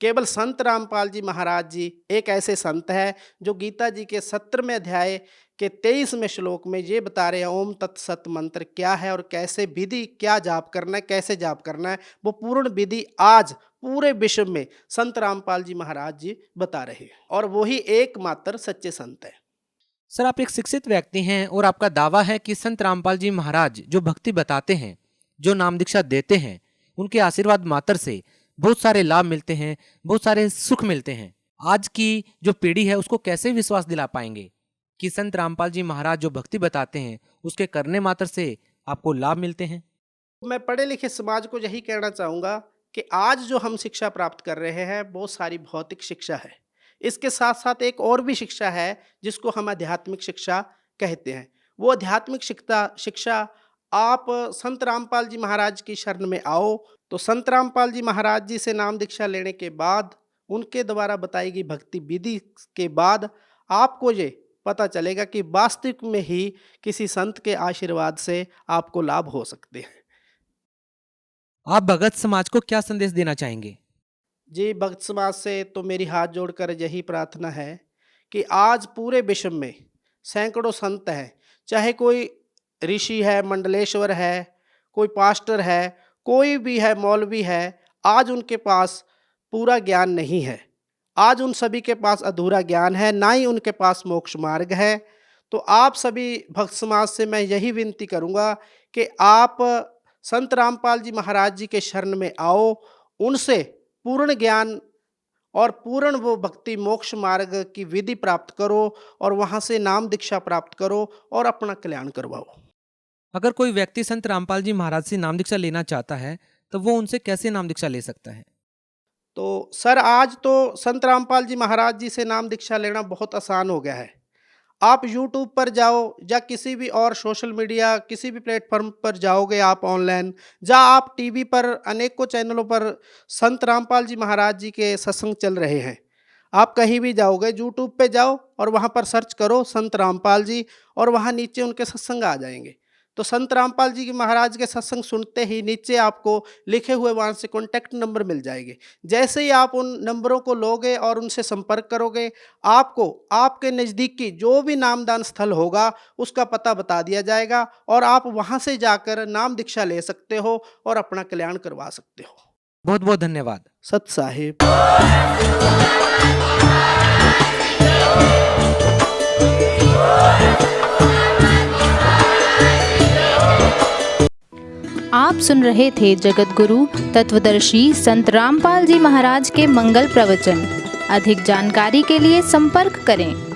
केवल संत रामपाल जी महाराज जी एक ऐसे संत हैं जो गीता जी के 17वें अध्याय के 23वें श्लोक में ये बता रहे हैं ओम तत्सत मंत्र क्या है और कैसे विधि, क्या जाप करना है, कैसे जाप करना है, वो पूर्ण विधि आज पूरे विश्व में संत रामपाल जी महाराज जी बता रहे हैं, और वही एकमात्र सच्चे संत है। सर, आप एक शिक्षित व्यक्ति हैं और आपका दावा है कि संत रामपाल जी महाराज जो भक्ति बताते हैं, जो नाम दीक्षा देते हैं, उनके आशीर्वाद मात्र से बहुत सारे लाभ मिलते हैं, बहुत सारे सुख मिलते हैं। आज की जो पीढ़ी है उसको कैसे विश्वास दिला पाएंगे कि संत रामपाल जी महाराज जो भक्ति बताते हैं उसके करने मात्र से आपको लाभ मिलते हैं? मैं पढ़े लिखे समाज को यही कहना चाहूँगा कि आज जो हम शिक्षा प्राप्त कर रहे हैं बहुत सारी भौतिक शिक्षा है, इसके साथ साथ एक और भी शिक्षा है जिसको हम आध्यात्मिक शिक्षा कहते हैं। वो आध्यात्मिक शिक्षा आप संत रामपाल जी महाराज की शरण में आओ तो संत रामपाल जी महाराज जी से नाम दीक्षा लेने के बाद, उनके द्वारा बताई गई भक्ति विधि के बाद आपको ये पता चलेगा कि वास्तविक में ही किसी संत के आशीर्वाद से आपको लाभ हो सकते हैं। आप भगत समाज को क्या संदेश देना चाहेंगे? जी, भक्त समाज से तो मेरी हाथ जोड़कर यही प्रार्थना है कि आज पूरे विश्व में सैकड़ों संत हैं, चाहे कोई ऋषि है, मंडलेश्वर है, कोई पास्टर है, कोई भी है, मौलवी है, आज उनके पास पूरा ज्ञान नहीं है। आज उन सभी के पास अधूरा ज्ञान है, ना ही उनके पास मोक्ष मार्ग है। तो आप सभी भक्त समाज से मैं यही विनती करूँगा कि आप संत रामपाल जी महाराज जी के शरण में आओ, उनसे पूर्ण ज्ञान और पूर्ण वो भक्ति मोक्ष मार्ग की विधि प्राप्त करो और वहाँ से नाम दीक्षा प्राप्त करो और अपना कल्याण करवाओ। अगर कोई व्यक्ति संत रामपाल जी महाराज से नाम दीक्षा लेना चाहता है तो वो उनसे कैसे नाम दीक्षा ले सकता है? तो सर, आज तो संत रामपाल जी महाराज जी से नाम दीक्षा लेना बहुत आसान हो गया है। आप YouTube पर जाओ या किसी भी और सोशल मीडिया किसी भी प्लेटफॉर्म पर जाओगे आप ऑनलाइन, या आप टीवी पर अनेकों चैनलों पर संत रामपाल जी महाराज जी के सत्संग चल रहे हैं। आप कहीं भी जाओगे YouTube पे जाओ और वहाँ पर सर्च करो संत रामपाल जी और वहाँ नीचे उनके सत्संग आ जाएंगे। तो संत रामपाल जी के महाराज के सत्संग सुनते ही नीचे आपको लिखे हुए वहाँ से कॉन्टैक्ट नंबर मिल जाएंगे। जैसे ही आप उन नंबरों को लोगे और उनसे संपर्क करोगे, आपको आपके नज़दीक की जो भी नामदान स्थल होगा उसका पता बता दिया जाएगा और आप वहाँ से जाकर नाम दीक्षा ले सकते हो और अपना कल्याण करवा सकते हो। बहुत बहुत धन्यवाद। सत साहिब। आप सुन रहे थे जगत गुरु तत्वदर्शी संत रामपाल जी महाराज के मंगल प्रवचन। अधिक जानकारी के लिए संपर्क करें।